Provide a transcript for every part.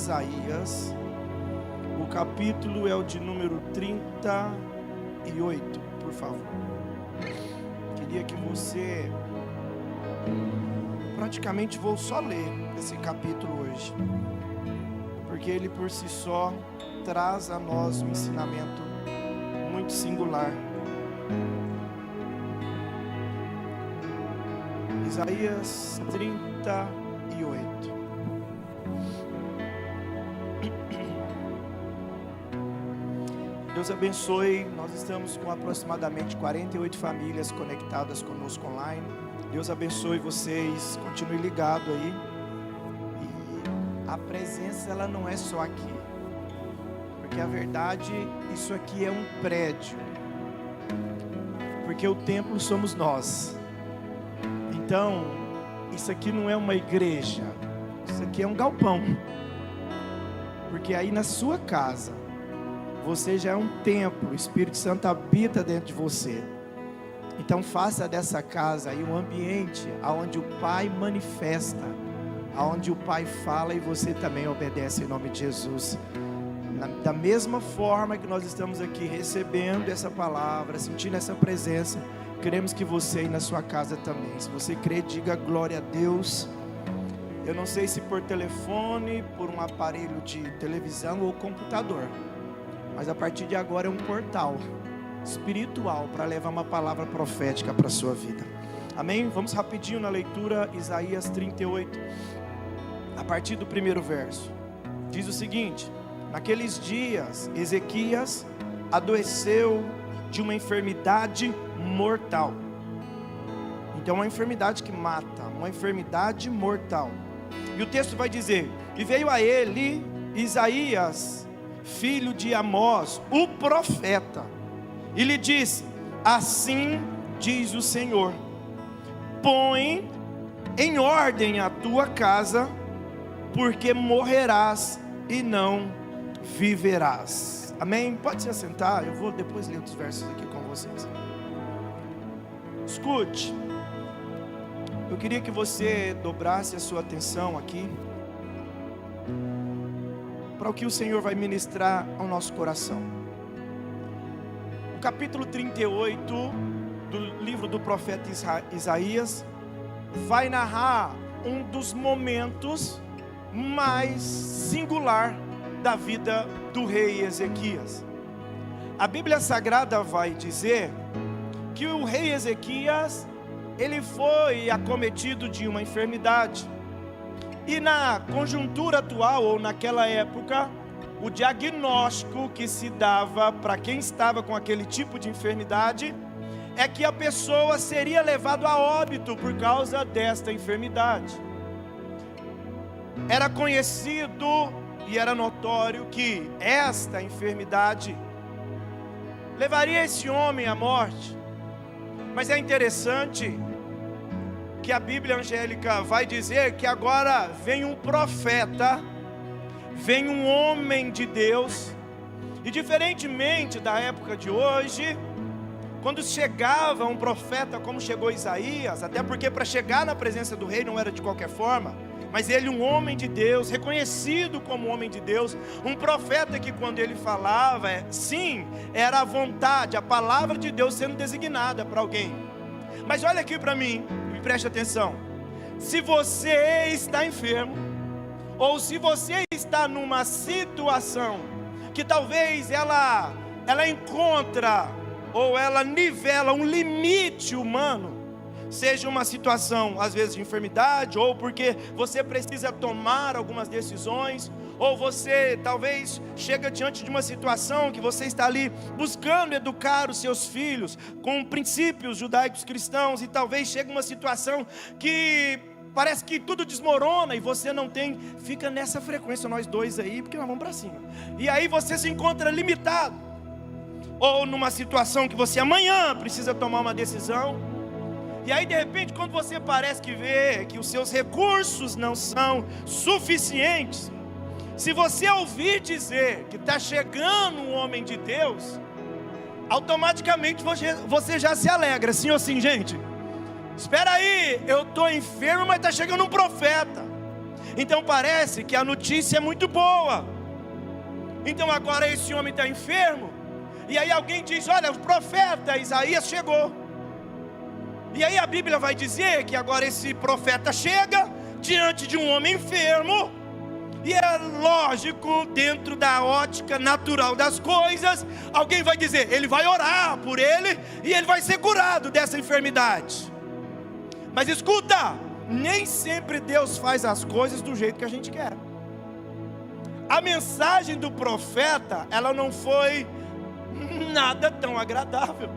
Isaías. O capítulo é o de número 38, por favor. Queria que você... Praticamente vou só ler esse capítulo hoje, porque ele por si só traz a nós um ensinamento muito singular. Isaías 38. Deus abençoe. Nós estamos com aproximadamente 48 famílias conectadas conosco online. Deus abençoe vocês. Continue ligado aí. E a presença, ela não é só aqui, porque a verdade, isso aqui é um prédio, porque o templo somos nós. Então, isso aqui não é uma igreja, isso aqui é um galpão, porque aí na sua casa, você já é um templo, o Espírito Santo habita dentro de você. Então faça dessa casa aí um ambiente onde o Pai manifesta, onde o Pai fala e você também obedece em nome de Jesus. Da mesma forma que nós estamos aqui recebendo essa palavra, sentindo essa presença, queremos que você aí na sua casa também. Se você crê, diga glória a Deus. Eu não sei se por telefone, por um aparelho de televisão ou computador, mas a partir de agora é um portal espiritual para levar uma palavra profética para a sua vida. Amém? Vamos rapidinho na leitura. Isaías 38, a partir do primeiro verso. Diz o seguinte: naqueles dias Ezequias adoeceu de uma enfermidade mortal. Então uma enfermidade que mata, uma enfermidade mortal. E o texto vai dizer: e veio a ele Isaías, filho de Amós, o profeta, e lhe disse: assim diz o Senhor, põe em ordem a tua casa, porque morrerás e não viverás. Amém? Pode se assentar, eu vou depois ler outros versos aqui com vocês. Escute, eu queria que você dobrasse a sua atenção aqui para o que o Senhor vai ministrar ao nosso coração. O capítulo 38 do livro do profeta Isaías vai narrar um dos momentos mais singular da vida do rei Ezequias. A Bíblia Sagrada vai dizer que o rei Ezequias, ele foi acometido de uma enfermidade. E na conjuntura atual, ou naquela época, o diagnóstico que se dava para quem estava com aquele tipo de enfermidade é que a pessoa seria levada a óbito por causa desta enfermidade. Era conhecido e era notório que esta enfermidade levaria esse homem à morte. Mas é interessante que a Bíblia angélica vai dizer que agora vem um profeta, vem um homem de Deus, e diferentemente da época de hoje, quando chegava um profeta como chegou Isaías, até porque para chegar na presença do rei não era de qualquer forma, mas ele, um homem de Deus, reconhecido como homem de Deus, um profeta que quando ele falava, sim, era a vontade, a palavra de Deus sendo designada para alguém. Mas olha aqui para mim, preste atenção. Se você está enfermo, ou se você está numa situação que talvez ela encontra, ou ela nivela um limite humano, seja uma situação às vezes de enfermidade, ou porque você precisa tomar algumas decisões, ou você talvez chega diante de uma situação que você está ali buscando educar os seus filhos com princípios judaicos cristãos, e talvez chega uma situação que parece que tudo desmorona e você não tem, fica nessa frequência, nós dois aí, porque nós vamos para cima, e aí você se encontra limitado, ou numa situação que você amanhã precisa tomar uma decisão, e aí de repente quando você parece que vê que os seus recursos não são suficientes, se você ouvir dizer que está chegando um homem de Deus, automaticamente você já se alegra, sim ou sim, gente? Espera aí, eu estou enfermo, mas está chegando um profeta. Então parece que a notícia é muito boa. Então agora esse homem está enfermo, e aí alguém diz: olha, o profeta Isaías chegou. E aí a Bíblia vai dizer que agora esse profeta chega diante de um homem enfermo, e é lógico, dentro da ótica natural das coisas, alguém vai dizer: ele vai orar por ele, e ele vai ser curado dessa enfermidade. Mas escuta, nem sempre Deus faz as coisas do jeito que a gente quer. A mensagem do profeta, ela não foi nada tão agradável.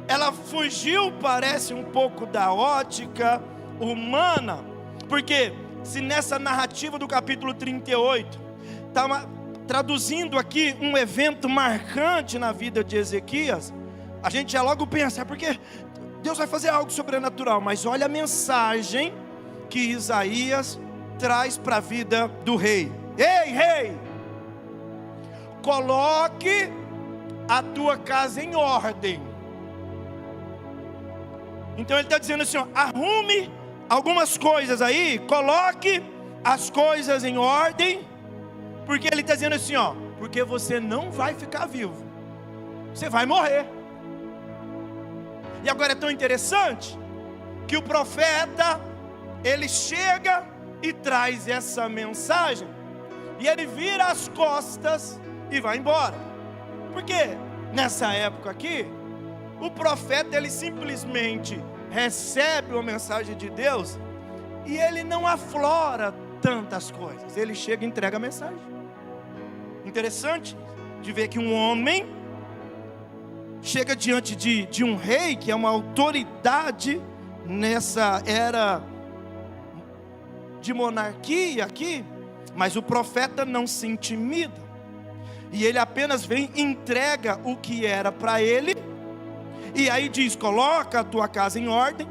Ela fugiu, parece, um pouco da ótica humana, porque se nessa narrativa do capítulo 38, está traduzindo aqui um evento marcante na vida de Ezequias, a gente já logo pensa: é porque Deus vai fazer algo sobrenatural. Mas olha a mensagem que Isaías traz para a vida do rei. Ei, rei, coloque a tua casa em ordem. Então ele está dizendo assim: ó, arrume algumas coisas aí, coloque as coisas em ordem, porque ele está dizendo assim, ó, porque você não vai ficar vivo, você vai morrer. E agora é tão interessante que o profeta, ele chega e traz essa mensagem, e ele vira as costas e vai embora. Porque nessa época aqui, o profeta, ele simplesmente recebe uma mensagem de Deus, e ele não aflora tantas coisas, ele chega e entrega a mensagem. Interessante de ver que um homem chega diante de um rei, que é uma autoridade nessa era de monarquia aqui, mas o profeta não se intimida, e ele apenas vem e entrega o que era para ele, e aí diz: coloca a tua casa em ordem.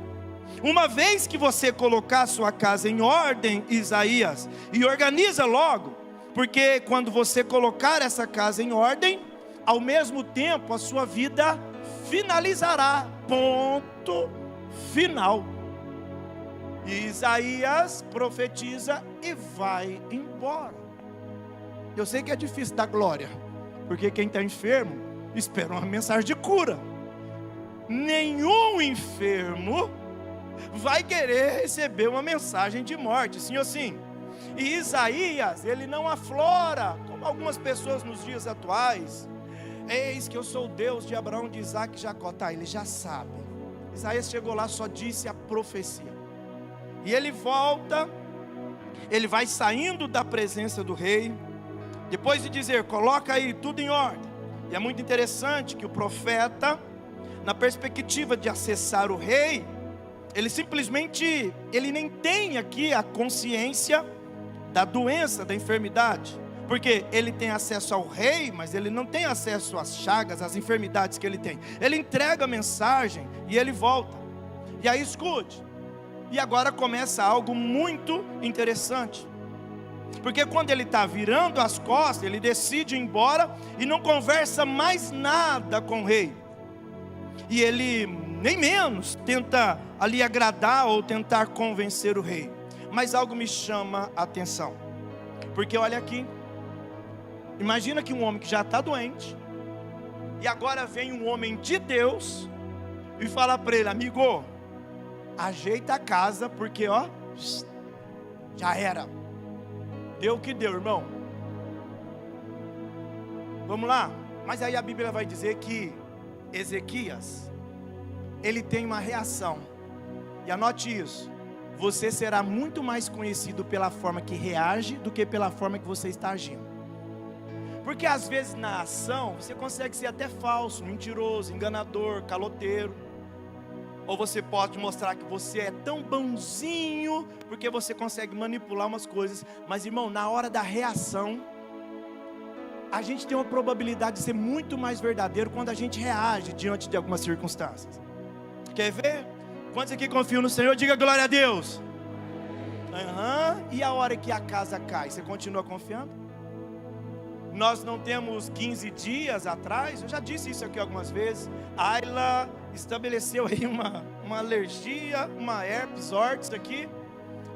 Uma vez que você colocar a sua casa em ordem, Isaías, e organiza logo, porque quando você colocar essa casa em ordem, ao mesmo tempo a sua vida finalizará. Ponto final. E Isaías profetiza e vai embora. Eu sei que é difícil dar glória, porque quem está enfermo espera uma mensagem de cura. Nenhum enfermo vai querer receber uma mensagem de morte, sim ou sim. E Isaías, ele não aflora, como algumas pessoas nos dias atuais: eis que eu sou o Deus de Abraão, de Isaac e de Jacó. Tá, ele já sabe. Isaías chegou lá, só disse a profecia. E ele volta, ele vai saindo da presença do rei, depois de dizer: coloca aí tudo em ordem. E é muito interessante que o profeta, na perspectiva de acessar o rei, ele simplesmente, ele nem tem aqui a consciência da doença, da enfermidade, porque ele tem acesso ao rei, mas ele não tem acesso às chagas, às enfermidades que ele tem. Ele entrega a mensagem e ele volta. E aí escute, e agora começa algo muito interessante, porque quando ele está virando as costas, ele decide ir embora e não conversa mais nada com o rei. E ele nem menos tenta ali agradar ou tentar convencer o rei. Mas algo me chama a atenção, porque olha aqui, imagina que um homem que já está doente, e agora vem um homem de Deus e fala para ele: amigo, ajeita a casa, porque ó, já era, deu o que deu, irmão. Vamos lá. Mas aí a Bíblia vai dizer que Ezequias, ele tem uma reação, e anote isso: você será muito mais conhecido pela forma que reage do que pela forma que você está agindo. Porque às vezes na ação você consegue ser até falso, mentiroso, enganador, caloteiro, ou você pode mostrar que você é tão bonzinho porque você consegue manipular umas coisas. Mas irmão, na hora da reação, a gente tem uma probabilidade de ser muito mais verdadeiro quando a gente reage diante de algumas circunstâncias. Quer ver? Quantos aqui confiam no Senhor? Diga glória a Deus. E a hora que a casa cai, você continua confiando? Nós não temos 15 dias atrás, eu já disse isso aqui algumas vezes, a Ayla estabeleceu aí uma alergia, uma herpes, ortes aqui,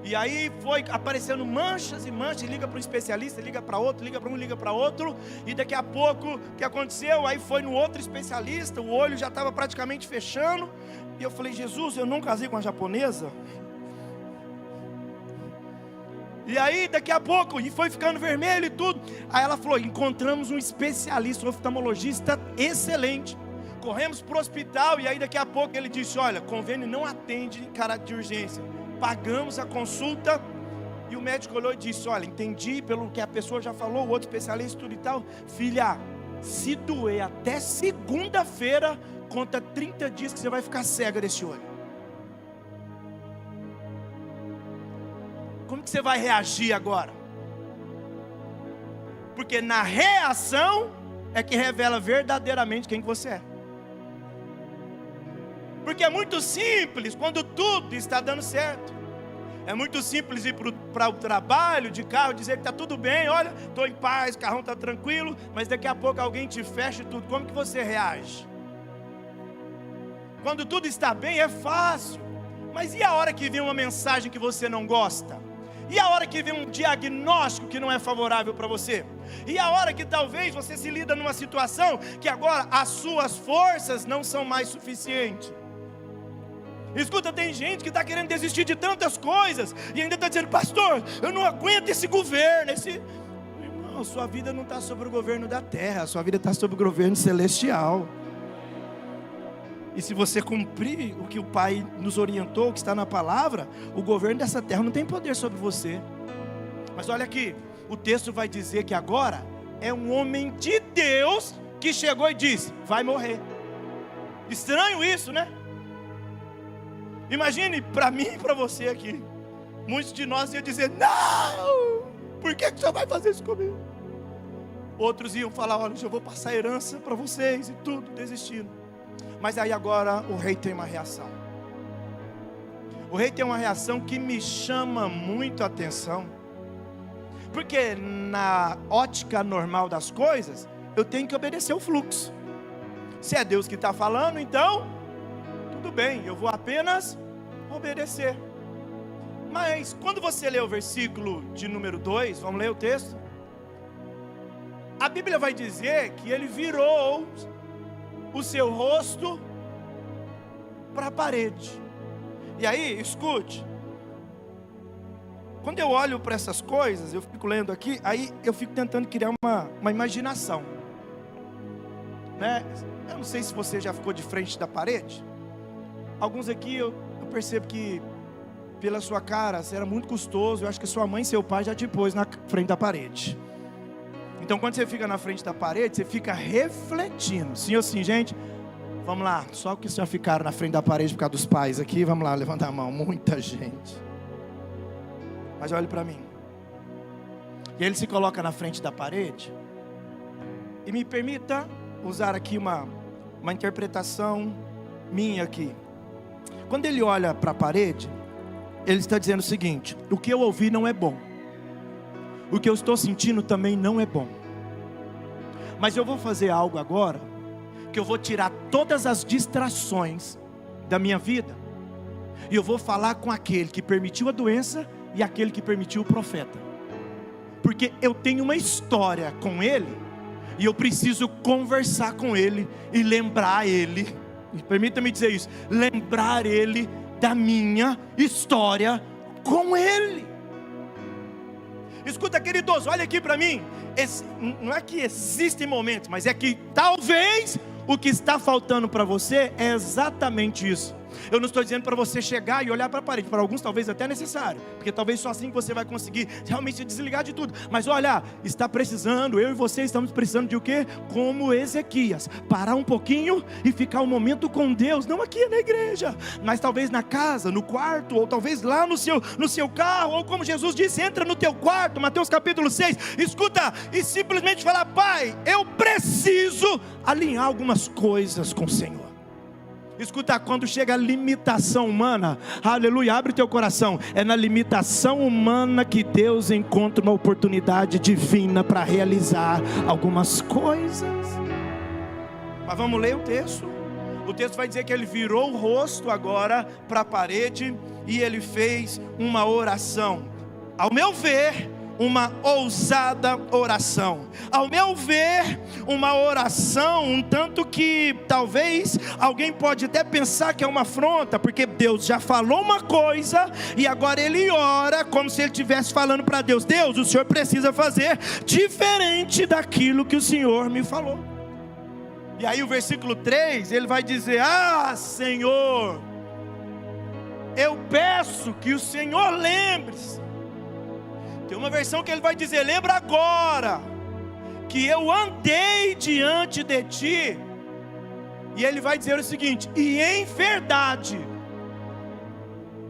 E aí foi aparecendo manchas e manchas, liga para um especialista, liga para outro, liga para um, liga para outro. E daqui a pouco, o que aconteceu? Aí foi no outro especialista, o olho já estava praticamente fechando. E eu falei, Jesus, eu não casei com uma japonesa? E aí daqui a pouco, e foi ficando vermelho e tudo. Aí ela falou, encontramos um especialista, um oftalmologista excelente. Corremos para o hospital e aí daqui a pouco ele disse, olha, convênio não atende em caráter de urgência. Pagamos a consulta e o médico olhou e disse, olha, entendi pelo que a pessoa já falou, o outro especialista tudo e tal. Filha, se doer até segunda-feira, conta 30 dias que você vai ficar cega desse olho. Como que você vai reagir agora? Porque na reação é que revela verdadeiramente quem você é. Porque é muito simples quando tudo está dando certo. É muito simples ir para o trabalho de carro, dizer que está tudo bem, olha, estou em paz, o carrão está tranquilo, mas daqui a pouco alguém te fecha tudo. Como que você reage? Quando tudo está bem é fácil, mas e a hora que vem uma mensagem que você não gosta? E a hora que vem um diagnóstico que não é favorável para você? E a hora que talvez você se lida numa situação que agora as suas forças não são mais suficientes? Escuta, tem gente que está querendo desistir de tantas coisas e ainda está dizendo, pastor, eu não aguento esse governo, Irmão, sua vida não está sobre o governo da terra, sua vida está sobre o governo celestial. E se você cumprir o que o Pai nos orientou, o que está na palavra, o governo dessa terra não tem poder sobre você. Mas olha aqui, o texto vai dizer que agora é um homem de Deus que chegou e disse, vai morrer. Estranho isso, né? Imagine para mim e para você aqui, muitos de nós iam dizer, não, por que o senhor vai fazer isso comigo? Outros iam falar, olha, eu vou passar herança para vocês e tudo, desistindo. Mas aí agora o rei tem uma reação. O rei tem uma reação que me chama muito a atenção. Porque na ótica normal das coisas, eu tenho que obedecer o fluxo. Se é Deus que está falando, então, tudo bem, eu vou apenas obedecer. Mas quando você lê o versículo de número 2, vamos ler o texto. A Bíblia vai dizer que ele virou o seu rosto para a parede. E aí, escute. Quando eu olho para essas coisas, eu fico lendo aqui, aí eu fico tentando criar uma imaginação, né? Eu não sei se você já ficou de frente da parede. Alguns aqui eu percebo que pela sua cara, você era muito custoso. Eu acho que sua mãe e seu pai já te pôs na frente da parede. Então quando você fica na frente da parede, você fica refletindo. Sim ou sim, gente? Vamos lá, só que já ficaram na frente da parede por causa dos pais aqui. Vamos lá, levanta a mão, muita gente. Mas olhe para mim. E ele se coloca na frente da parede. E me permita usar aqui uma interpretação minha aqui. Quando ele olha para a parede, ele está dizendo o seguinte: o que eu ouvi não é bom, o que eu estou sentindo também não é bom, mas eu vou fazer algo agora, que eu vou tirar todas as distrações da minha vida, e eu vou falar com aquele que permitiu a doença e aquele que permitiu o profeta, porque eu tenho uma história com ele, e eu preciso conversar com ele e lembrar ele. Permita-me dizer isso, lembrar ele da minha história com ele. Escuta, queridos, olha aqui para mim. Não é que existem momentos, mas é que talvez o que está faltando para você é exatamente isso. Eu não estou dizendo para você chegar e olhar para a parede. Para alguns talvez até necessário, porque talvez só assim você vai conseguir realmente se desligar de tudo. Mas olha, está precisando, eu e você estamos precisando de o quê? Como Ezequias, parar um pouquinho e ficar um momento com Deus. Não aqui na igreja, mas talvez na casa, no quarto, ou talvez lá no seu carro. Ou como Jesus disse, entra no teu quarto, Mateus capítulo 6. Escuta, e simplesmente falar: Pai, eu preciso alinhar algumas coisas com o Senhor. Escuta, quando chega a limitação humana, aleluia, abre teu coração. É na limitação humana que Deus encontra uma oportunidade divina para realizar algumas coisas. Mas vamos ler o texto. O texto vai dizer que ele virou o rosto agora para a parede. e ele fez uma oração. Ao meu ver, uma ousada oração. Ao meu ver, uma oração um tanto que talvez alguém pode até pensar que é uma afronta, porque Deus já falou uma coisa e agora ele ora como se ele estivesse falando para Deus: Deus, o Senhor precisa fazer diferente daquilo que o Senhor me falou. E aí o versículo 3, ele vai dizer: ah, Senhor, eu peço que o Senhor lembre-se. Tem uma versão que ele vai dizer: lembra agora que eu andei diante de ti. E ele vai dizer o seguinte: e em verdade,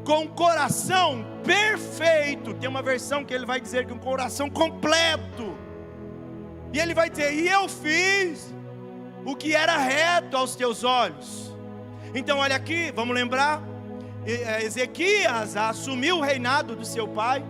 com coração perfeito. Tem uma versão que ele vai dizer que um coração completo. E ele vai dizer: e eu fiz o que era reto aos teus olhos. Então olha aqui, vamos lembrar, Ezequias assumiu o reinado do seu pai,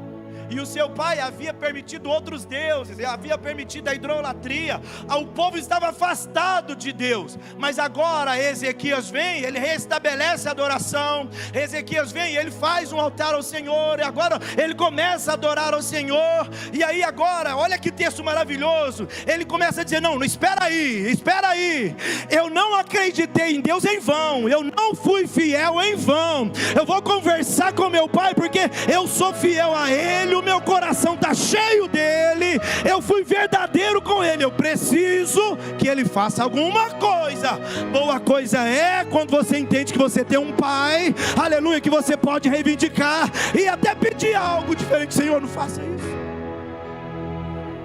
e o seu pai havia permitido outros deuses, havia permitido a idolatria, o povo estava afastado de Deus. Mas agora Ezequias vem, ele restabelece a adoração. Ezequias vem, ele faz um altar ao Senhor, e agora ele começa a adorar ao Senhor. E aí agora, olha que texto maravilhoso, ele começa a dizer: não, espera aí, eu não acreditei em Deus em vão, eu não fui fiel em vão, eu vou conversar com meu pai, porque eu sou fiel a ele, o meu coração está cheio dele, eu fui verdadeiro com ele, eu preciso que ele faça alguma coisa. Boa coisa é quando você entende que você tem um pai, aleluia, que você pode reivindicar e até pedir algo diferente. Senhor, não faça isso.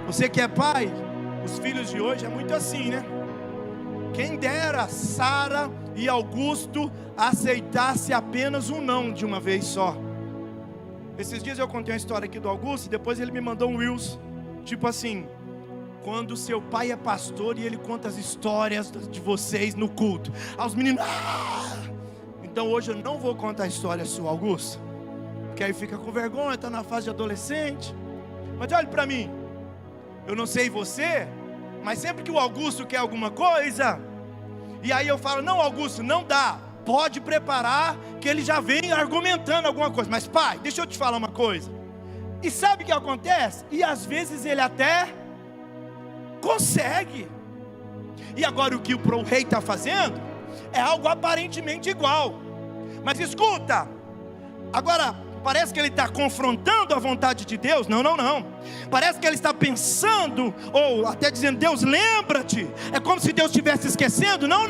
Você que é pai, os filhos de hoje é muito assim, né? Quem dera Sara e Augusto aceitasse apenas um não de uma vez só. Esses dias eu contei uma história aqui do Augusto, e depois ele me mandou um reels, tipo assim: quando seu pai é pastor e ele conta as histórias de vocês no culto, aos meninos, Então hoje eu não vou contar a história sua, Augusto, porque aí fica com vergonha, está na fase de adolescente. Mas olhe para mim, eu não sei você, mas sempre que o Augusto quer alguma coisa, e aí eu falo: não, Augusto, não dá, pode preparar, que ele já vem argumentando alguma coisa. Mas pai, deixa eu te falar uma coisa. E sabe o que acontece? E às vezes ele até consegue. E agora o que o rei está fazendo é algo aparentemente igual. Mas escuta, agora parece que ele está confrontando a vontade de Deus. Não. Parece que ele está pensando, ou até dizendo: Deus, lembra-te. É como se Deus estivesse esquecendo. Não.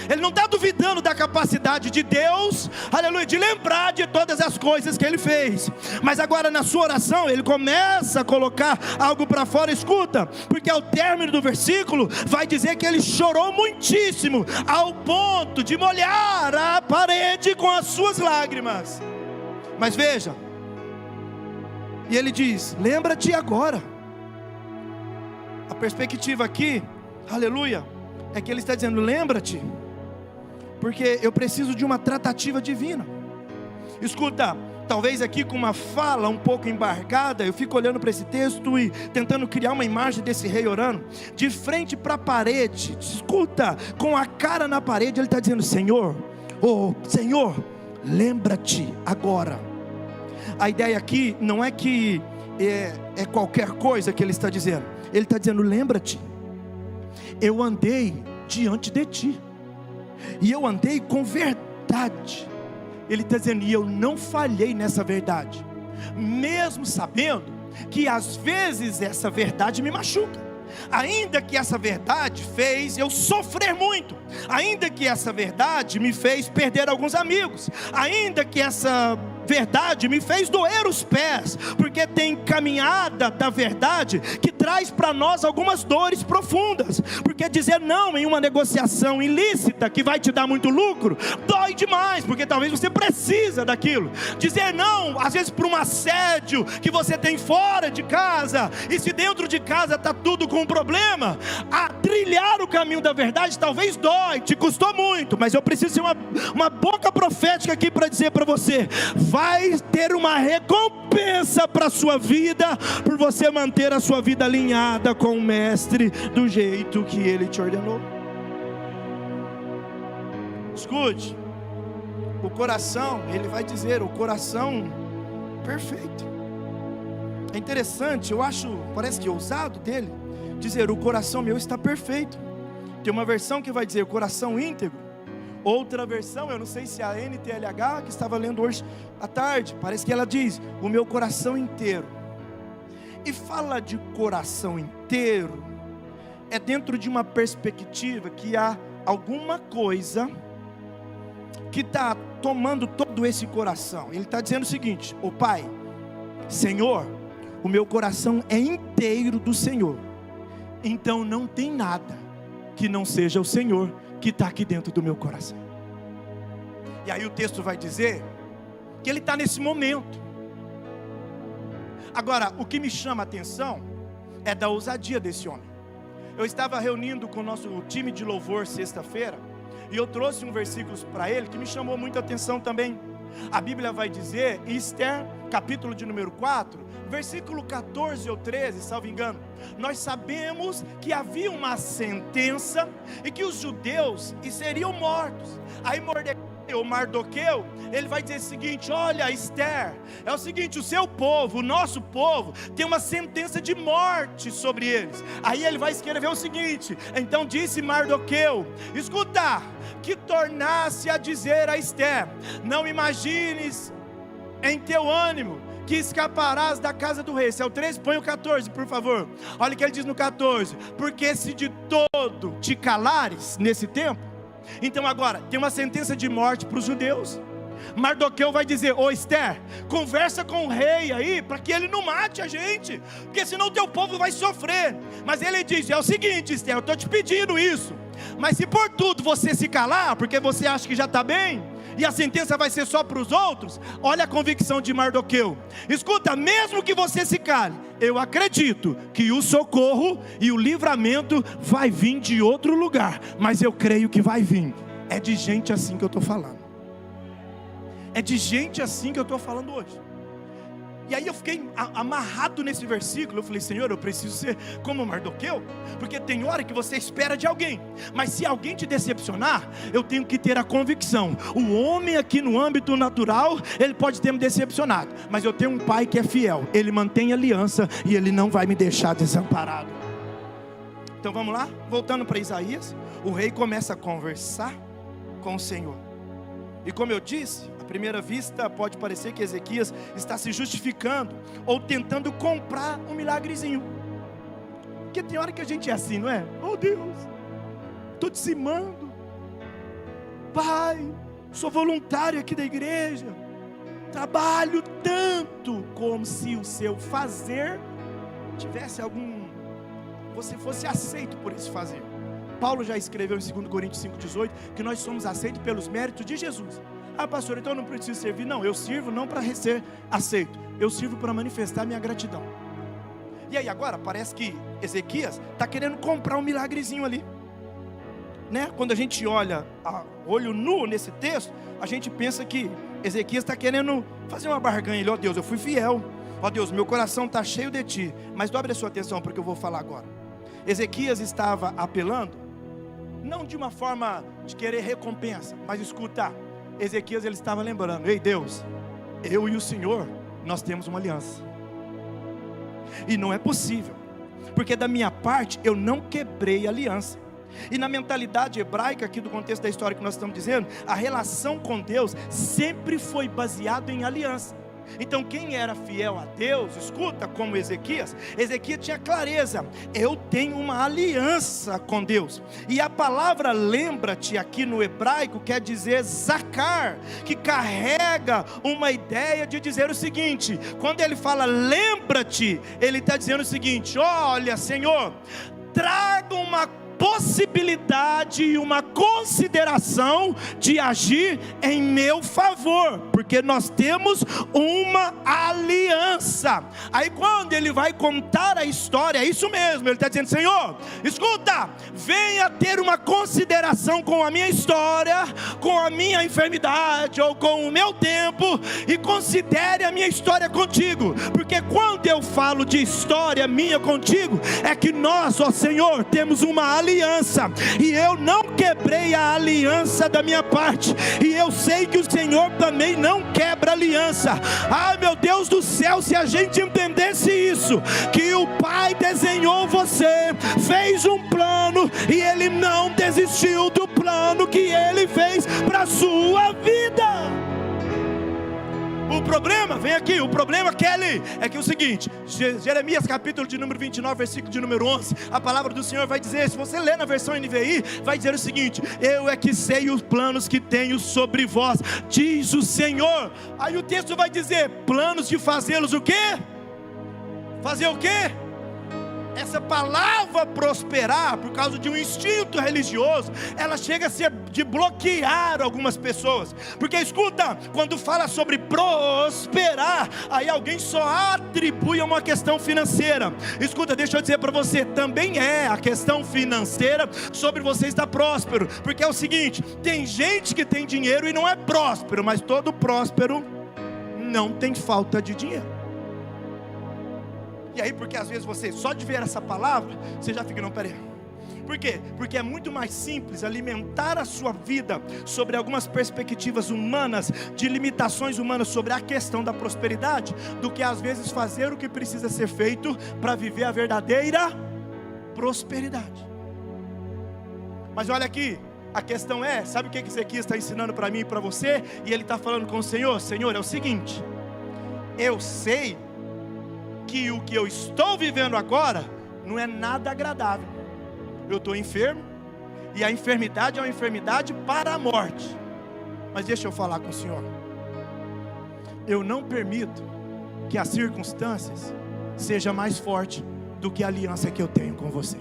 Ele não está duvidando da capacidade de Deus, aleluia, de lembrar de todas as coisas que ele fez. Mas agora na sua oração ele começa a colocar algo para fora. Escuta, porque ao término do versículo vai dizer que ele chorou muitíssimo, ao ponto de molhar a parede com as suas lágrimas. Mas veja, e ele diz: lembra-te agora. A perspectiva aqui, aleluia, é que ele está dizendo: lembra-te, porque eu preciso de uma tratativa divina. Escuta, talvez aqui com uma fala um pouco embargada, eu fico olhando para esse texto e tentando criar uma imagem desse rei orando, de frente para a parede. Escuta, com a cara na parede, ele está dizendo: Senhor, Senhor, lembra-te agora. A ideia aqui não é que é qualquer coisa que ele está dizendo. Ele está dizendo: lembra-te, eu andei diante de ti, e eu andei com verdade. Ele está dizendo: e eu não falhei nessa verdade, mesmo sabendo que às vezes essa verdade me machuca. Ainda que essa verdade fez eu sofrer muito, ainda que essa verdade me fez perder alguns amigos, ainda que essa verdade me fez doer os pés, porque tem caminhada da verdade que traz para nós algumas dores profundas, porque dizer não em uma negociação ilícita que vai te dar muito lucro, dói demais, porque talvez você precisa daquilo. Dizer não, às vezes para um assédio que você tem fora de casa, e se dentro de casa está tudo com problema, a trilhar o caminho da verdade talvez dói, te custou muito, mas eu preciso ser uma boca profética aqui para dizer para você: vai ter uma recompensa para a sua vida, por você manter a sua vida alinhada com o Mestre, do jeito que Ele te ordenou. Escute, o coração, ele vai dizer, o coração perfeito. É interessante, eu acho, parece que ousado dele, dizer, o coração meu está perfeito. Tem uma versão que vai dizer, o coração íntegro. Outra versão, eu não sei se é a NTLH, que estava lendo hoje à tarde, parece que ela diz, o meu coração inteiro. E fala de coração inteiro, é dentro de uma perspectiva que há alguma coisa que está tomando todo esse coração. Ele está dizendo o seguinte, ô Pai, Senhor, o meu coração é inteiro do Senhor, então não tem nada que não seja o Senhor que está aqui dentro do meu coração. E aí o texto vai dizer que ele está nesse momento. Agora, o que me chama a atenção é da ousadia desse homem. Eu estava reunindo com o nosso time de louvor sexta-feira, e eu trouxe um versículo para ele que me chamou muita atenção também. A Bíblia vai dizer, em Esther, capítulo de número 4, versículo 14 ou 13, salvo engano, nós sabemos que havia uma sentença e que os judeus seriam mortos. Aí Mardoqueu, ele vai dizer o seguinte, olha Esther, é o seguinte, o seu povo, o nosso povo, tem uma sentença de morte sobre eles. Aí ele vai escrever o seguinte, então disse Mardoqueu, escuta, que tornasse a dizer a Esther, não imagines em teu ânimo, que escaparás da casa do rei. Esse é o 13, põe o 14 por favor. Olha o que ele diz no 14, porque se de todo te calares nesse tempo, então agora, tem uma sentença de morte para os judeus. Mardoqueu vai dizer, ô Esther, conversa com o rei aí, para que ele não mate a gente, porque senão o teu povo vai sofrer. Mas ele diz, é o seguinte Esther, eu estou te pedindo isso, mas se por tudo você se calar, porque você acha que já está bem, e a sentença vai ser só para os outros, olha a convicção de Mardoqueu, escuta, mesmo que você se cale, eu acredito que o socorro e o livramento vai vir de outro lugar, mas eu creio que vai vir. É de gente assim que eu estou falando, é de gente assim que eu estou falando hoje. E aí eu fiquei amarrado nesse versículo. Eu falei, Senhor, eu preciso ser como Mardoqueu, porque tem hora que você espera de alguém, mas se alguém te decepcionar, eu tenho que ter a convicção, o homem aqui no âmbito natural, ele pode ter me decepcionado, mas eu tenho um pai que é fiel, ele mantém aliança, e ele não vai me deixar desamparado. Então vamos lá, voltando para Isaías, o rei começa a conversar com o Senhor, e como eu disse, à primeira vista pode parecer que Ezequias está se justificando, ou tentando comprar um milagrezinho, porque tem hora que a gente é assim, não é? Oh Deus, estou dizimando, Pai, sou voluntário aqui da igreja, trabalho tanto, como se o seu fazer tivesse você fosse aceito por esse fazer. Paulo já escreveu em 2 Coríntios 5,18 que nós somos aceitos pelos méritos de Jesus. Ah pastor, então eu não preciso servir? Não, eu sirvo não para ser aceito, eu sirvo para manifestar minha gratidão. E aí agora parece que Ezequias está querendo comprar um milagrezinho ali, né? Quando a gente olha a olho nu nesse texto, a gente pensa que Ezequias está querendo fazer uma barganha. Ele, ó Deus, eu fui fiel, ó Deus, meu coração está cheio de ti. Mas dobre a sua atenção para o que eu vou falar agora. Ezequias estava apelando, não de uma forma de querer recompensa, mas escuta, Ezequias ele estava lembrando, ei Deus, eu e o Senhor, nós temos uma aliança, e não é possível, porque da minha parte eu não quebrei a aliança. E na mentalidade hebraica, aqui do contexto da história que nós estamos dizendo, a relação com Deus sempre foi baseada em aliança. Então quem era fiel a Deus, escuta, como Ezequias tinha clareza, eu tenho uma aliança com Deus. E a palavra lembra-te aqui no hebraico quer dizer zakar, que carrega uma ideia de dizer o seguinte, quando ele fala lembra-te, ele está dizendo o seguinte, olha Senhor, traga uma possibilidade e uma consideração de agir em meu favor, porque nós temos uma aliança. Aí quando ele vai contar a história, é isso mesmo, ele está dizendo, Senhor, escuta, venha ter uma consideração com a minha história, com a minha enfermidade, ou com o meu tempo, e considere a minha história contigo, porque quando eu falo de história minha contigo, é que nós, ó Senhor, temos uma aliança. aliança, e eu não quebrei a aliança da minha parte, e eu sei que o Senhor também não quebra aliança. Ah, meu Deus do céu, se a gente entendesse isso, que o Pai desenhou você, fez um plano, e Ele não desistiu do plano que Ele fez para a sua vida. O problema, vem aqui, o problema, Kelly, é que é o seguinte, Jeremias capítulo de número 29, versículo de número 11, a palavra do Senhor vai dizer, se você ler na versão NVI, vai dizer o seguinte: eu é que sei os planos que tenho sobre vós, diz o Senhor. Aí o texto vai dizer, planos de fazê-los o quê? Fazer o quê? Essa palavra prosperar, por causa de um instinto religioso, ela chega a ser de bloquear algumas pessoas, porque escuta, quando fala sobre prosperar, aí alguém só atribui a uma questão financeira. Escuta, deixa eu dizer para você, também é a questão financeira sobre você estar próspero, porque é o seguinte, tem gente que tem dinheiro e não é próspero, mas todo próspero não tem falta de dinheiro. E aí, porque às vezes você, só de ver essa palavra, você já fica, não, peraí. Por quê? Porque é muito mais simples alimentar a sua vida sobre algumas perspectivas humanas, de limitações humanas sobre a questão da prosperidade, do que às vezes fazer o que precisa ser feito para viver a verdadeira prosperidade. Mas olha aqui, a questão é, sabe o que Ezequias está ensinando para mim e para você? E ele está falando com o Senhor, Senhor, é o seguinte, eu sei que o que eu estou vivendo agora não é nada agradável. Eu estou enfermo, e a enfermidade é uma enfermidade para a morte. Mas deixa eu falar com o Senhor, eu não permito que as circunstâncias sejam mais fortes do que a aliança que eu tenho com você.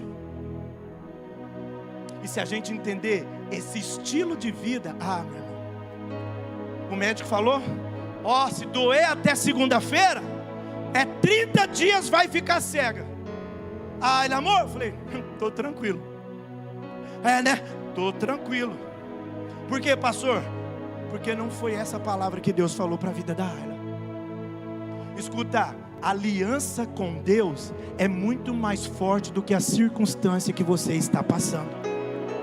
E se a gente entender esse estilo de vida, meu irmão, o médico falou, se doer até segunda-feira, 30 dias vai ficar cega. Ele, amor, eu falei, estou tranquilo. Né? Estou tranquilo. Por quê, pastor? Porque não foi essa palavra que Deus falou para a vida da Ayla. Escuta, a aliança com Deus é muito mais forte do que a circunstância que você está passando.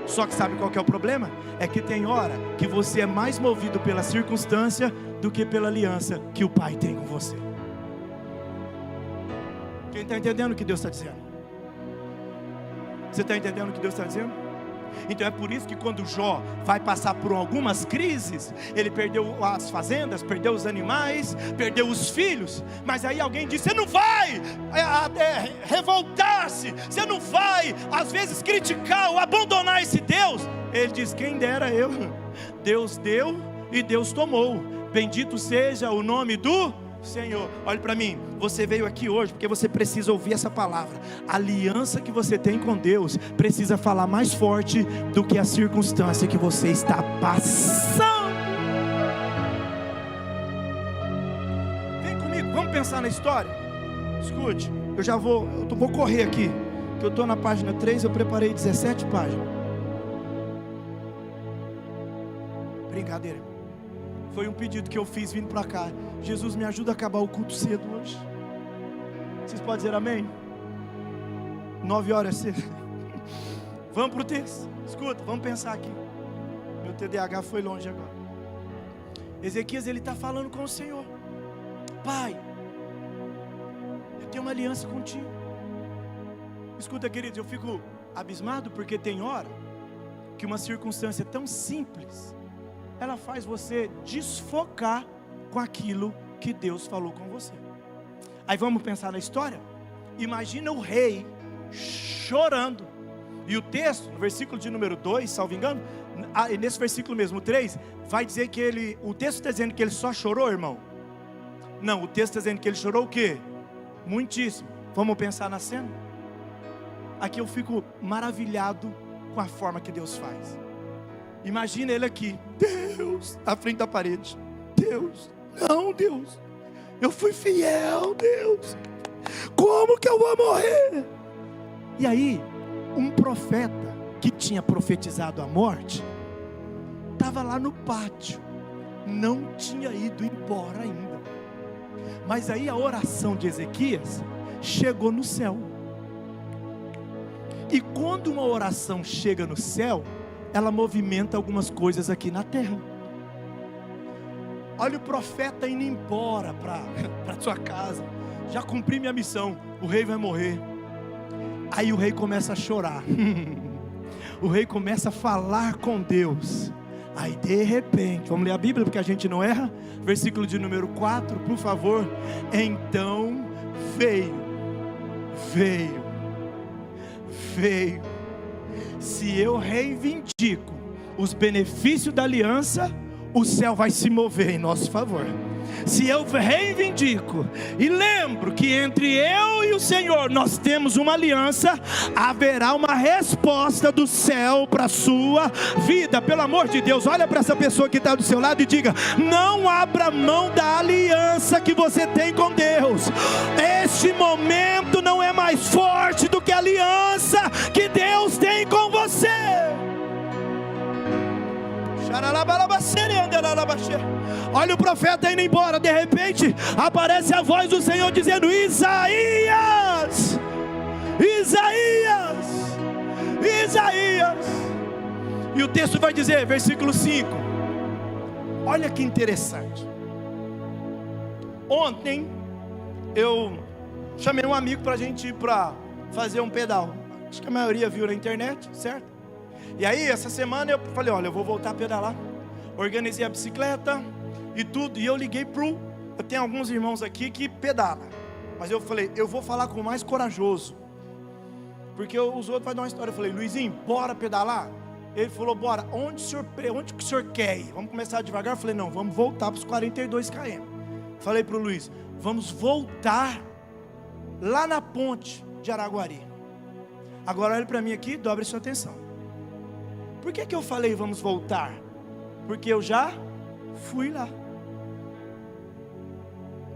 Só que sabe qual que é o problema? É que tem hora que você é mais movido pela circunstância do que pela aliança que o Pai tem com você. Quem está entendendo o que Deus está dizendo? Você está entendendo o que Deus está dizendo? Então é por isso que quando Jó vai passar por algumas crises, ele perdeu as fazendas, perdeu os animais, perdeu os filhos, mas aí alguém diz, você não vai revoltar-se, você não vai às vezes criticar ou abandonar esse Deus. Ele diz, quem dera eu, Deus deu e Deus tomou, bendito seja o nome do Senhor. Olhe para mim, você veio aqui hoje porque você precisa ouvir essa palavra. A aliança que você tem com Deus precisa falar mais forte do que a circunstância que você está passando. Vem comigo, vamos pensar na história. Escute, eu vou correr aqui, que eu estou na página 3, eu preparei 17 páginas. Brincadeira. Foi um pedido que eu fiz vindo para cá. Jesus, me ajuda a acabar o culto cedo hoje. Vocês podem dizer amém? 9 horas cedo. Vamos para o texto. Escuta, vamos pensar aqui. Meu TDAH foi longe agora. Ezequias, ele está falando com o Senhor. Pai, eu tenho uma aliança contigo. Escuta, queridos, eu fico abismado porque tem hora que uma circunstância tão simples, ela faz você desfocar com aquilo que Deus falou com você. Aí vamos pensar na história. Imagina o rei chorando. E o texto, no versículo de número 2, salvo engano, nesse versículo mesmo, 3, vai dizer que o texto está dizendo que ele só chorou, irmão? Não, o texto está dizendo que ele chorou o quê? Muitíssimo. Vamos pensar na cena? Aqui eu fico maravilhado com a forma que Deus faz. Imagina ele aqui, Deus, à frente da parede. Deus, não, Deus, eu fui fiel, Deus, como que eu vou morrer? E aí, um profeta que tinha profetizado a morte, estava lá no pátio, não tinha ido embora ainda. Mas aí a oração de Ezequias chegou no céu. E quando uma oração chega no céu, ela movimenta algumas coisas aqui na terra. Olha o profeta indo embora para sua casa. Já cumpri minha missão, o rei vai morrer. Aí o rei começa a chorar. O rei começa a falar com Deus. Aí de repente, vamos ler a Bíblia porque a gente não erra. Versículo de número 4, por favor. Então veio. Se eu reivindico os benefícios da aliança, o céu vai se mover em nosso favor. Se eu reivindico e lembro que entre eu e o Senhor nós temos uma aliança, haverá uma resposta do céu para a sua vida. Pelo amor de Deus, olha para essa pessoa que está do seu lado e diga: não abra mão da aliança que você tem com Deus. Este momento não é mais forte do que a aliança que Deus tem com você. Olha o profeta indo embora. De repente aparece a voz do Senhor dizendo: Isaías, Isaías, Isaías. E o texto vai dizer, versículo 5. Olha que interessante. Ontem eu chamei um amigo para a gente ir para fazer um pedal. Acho que a maioria viu na internet, certo? E aí essa semana eu falei: olha, eu vou voltar a pedalar. Organizei a bicicleta e tudo. E eu liguei eu tenho alguns irmãos aqui que pedalam, mas eu falei: eu vou falar com o mais corajoso, porque os outros vão dar uma história. Eu falei: Luizinho, bora pedalar? Ele falou: bora. Onde que o senhor quer ir? Vamos começar devagar? Eu falei: não, vamos voltar para os 42 km. Falei para o Luiz: vamos voltar lá na ponte de Araguari. Agora olhe para mim aqui, dobre sua atenção. Por que eu falei vamos voltar? Porque eu já fui lá.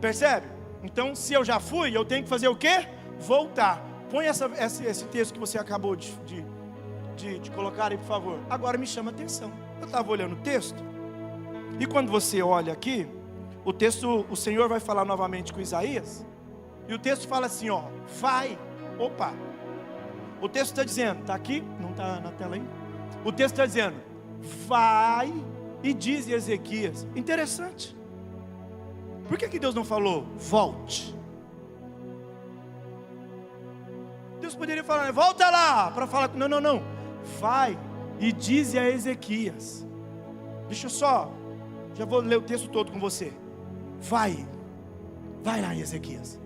Percebe? Então se eu já fui, eu tenho que fazer o quê? Voltar. Põe esse texto que você acabou de colocar aí, por favor. Agora me chama a atenção. Eu estava olhando o texto, e quando você olha aqui, o texto, o Senhor vai falar novamente com Isaías, e o texto fala assim, ó, vai. Opa, o texto está dizendo, está aqui, não está na tela ainda. O texto está dizendo: vai e diz a Ezequias. Interessante. Por que Deus não falou volte? Deus poderia falar: volta lá, para falar. Não. Vai e diz a Ezequias. Deixa eu só, já vou ler o texto todo com você. Vai lá, Ezequias.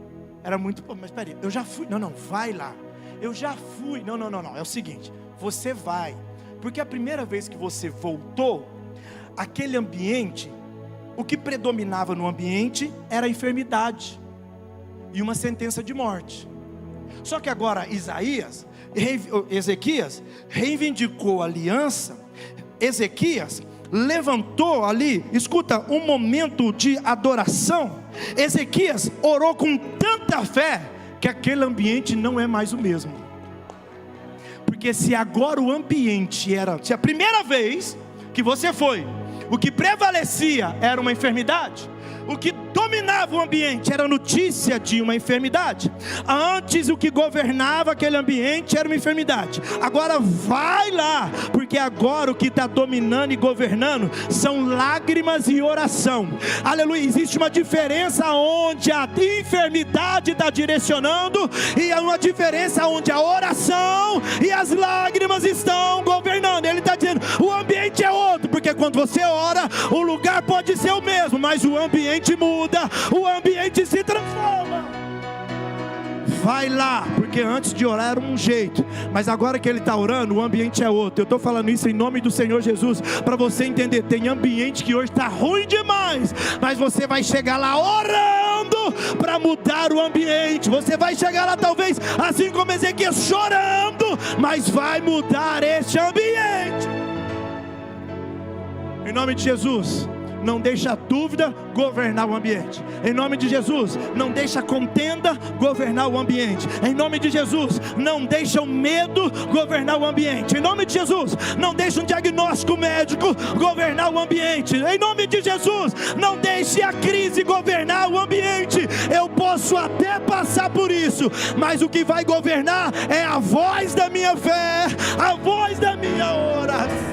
Era muito, mas peraí, eu já fui. Não, vai lá. Eu já fui. Não, é o seguinte, você vai. Porque a primeira vez que você voltou, aquele ambiente, o que predominava no ambiente era a enfermidade e uma sentença de morte. Só que agora Ezequias reivindicou a aliança. Ezequias levantou ali, escuta, um momento de adoração. Ezequias orou com tanta fé que aquele ambiente não é mais o mesmo. Porque se agora o ambiente se a primeira vez que você foi, o que prevalecia era uma enfermidade, o que dominava o ambiente era a notícia de uma enfermidade. Antes o que governava aquele ambiente era uma enfermidade. Agora vai lá, porque agora o que está dominando e governando são lágrimas e oração. Aleluia. Existe uma diferença onde a enfermidade está direcionando, e uma diferença onde a oração e as lágrimas estão governando. Ele está dizendo: o ambiente é outro, porque quando você ora, o lugar pode ser o mesmo, mas o ambiente muda, o ambiente se transforma. Vai lá, porque antes de orar era um jeito, mas agora que ele está orando, o ambiente é outro. Eu estou falando isso em nome do Senhor Jesus, para você entender. Tem ambiente que hoje está ruim demais, mas você vai chegar lá orando para mudar o ambiente. Você vai chegar lá talvez assim como Ezequias, chorando, mas vai mudar este ambiente. Em nome de Jesus. não deixa a dúvida governar o ambiente. Em nome de Jesus, não deixa a contenda governar o ambiente. Em nome de Jesus, não deixa o medo governar o ambiente. Em nome de Jesus, não deixa um diagnóstico médico governar o ambiente. Em nome de Jesus, não deixe a crise governar o ambiente. Eu posso até passar por isso, mas o que vai governar é a voz da minha fé, a voz da minha oração.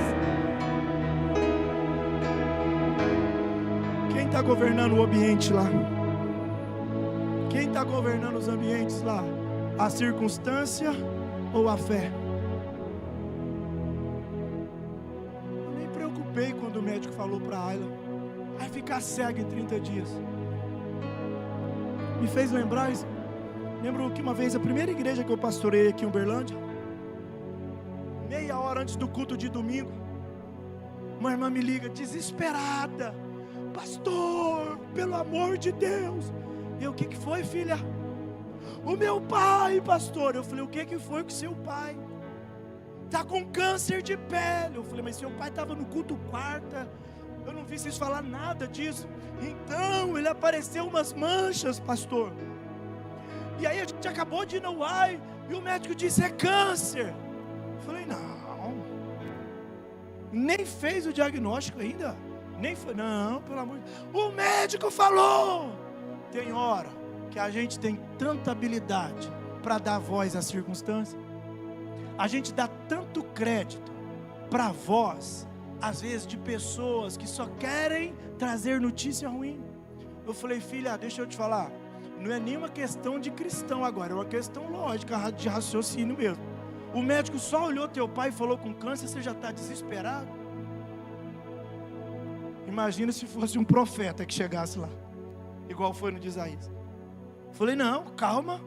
Quem está governando o ambiente lá? Quem está governando os ambientes lá? A circunstância ou a fé? Eu nem preocupei quando o médico falou para a Ayla: vai ficar cega em 30 dias. Me fez lembrar, lembro que uma vez, a primeira igreja que eu pastorei aqui em Uberlândia, meia hora antes do culto de domingo, uma irmã me liga desesperada: pastor, pelo amor de Deus. Eu: o que foi, filha? O meu pai, pastor. Eu falei: o que foi com seu pai? Está com câncer de pele. Eu falei: mas seu pai estava no culto quarta, eu não vi vocês falar nada disso. Então, ele apareceu umas manchas, pastor. E aí a gente acabou de ir no UAI, e o médico disse: é câncer. Eu falei: não, nem fez o diagnóstico ainda. Nem foi, não, pelo amor de Deus. O médico falou. Tem hora que a gente tem tanta habilidade para dar voz à circunstância. A gente dá tanto crédito para a voz, às vezes, de pessoas que só querem trazer notícia ruim. Eu falei: filha, deixa eu te falar, não é nenhuma questão de cristão agora, é uma questão lógica, de raciocínio mesmo. O médico só olhou teu pai e falou com câncer, você já está desesperado? Imagina se fosse um profeta que chegasse lá, igual foi no de Isaías. Falei: não, calma,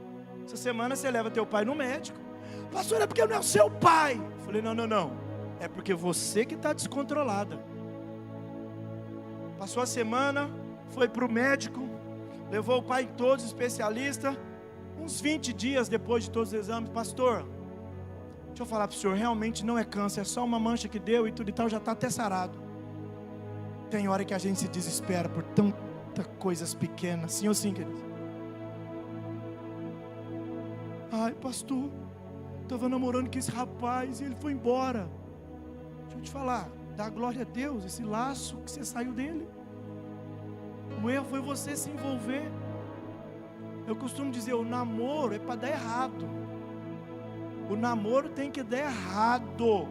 essa semana você leva teu pai no médico. Pastor, é porque não é o seu pai. Falei: não, é porque você que está descontrolada. Passou a semana, foi para o médico, levou o pai em todos os especialistas. Uns 20 dias depois de todos os exames: pastor, deixa eu falar para o senhor, realmente não é câncer, é só uma mancha que deu e tudo e tal, já está até sarado. Tem hora que a gente se desespera por tantas coisas pequenas. Sim ou sim, queridos? Ai, pastor, estava namorando com esse rapaz e ele foi embora. Deixa eu te falar, dá glória a Deus, esse laço que você saiu dele. O erro foi você se envolver. Eu costumo dizer, o namoro é para dar errado. O namoro tem que dar errado.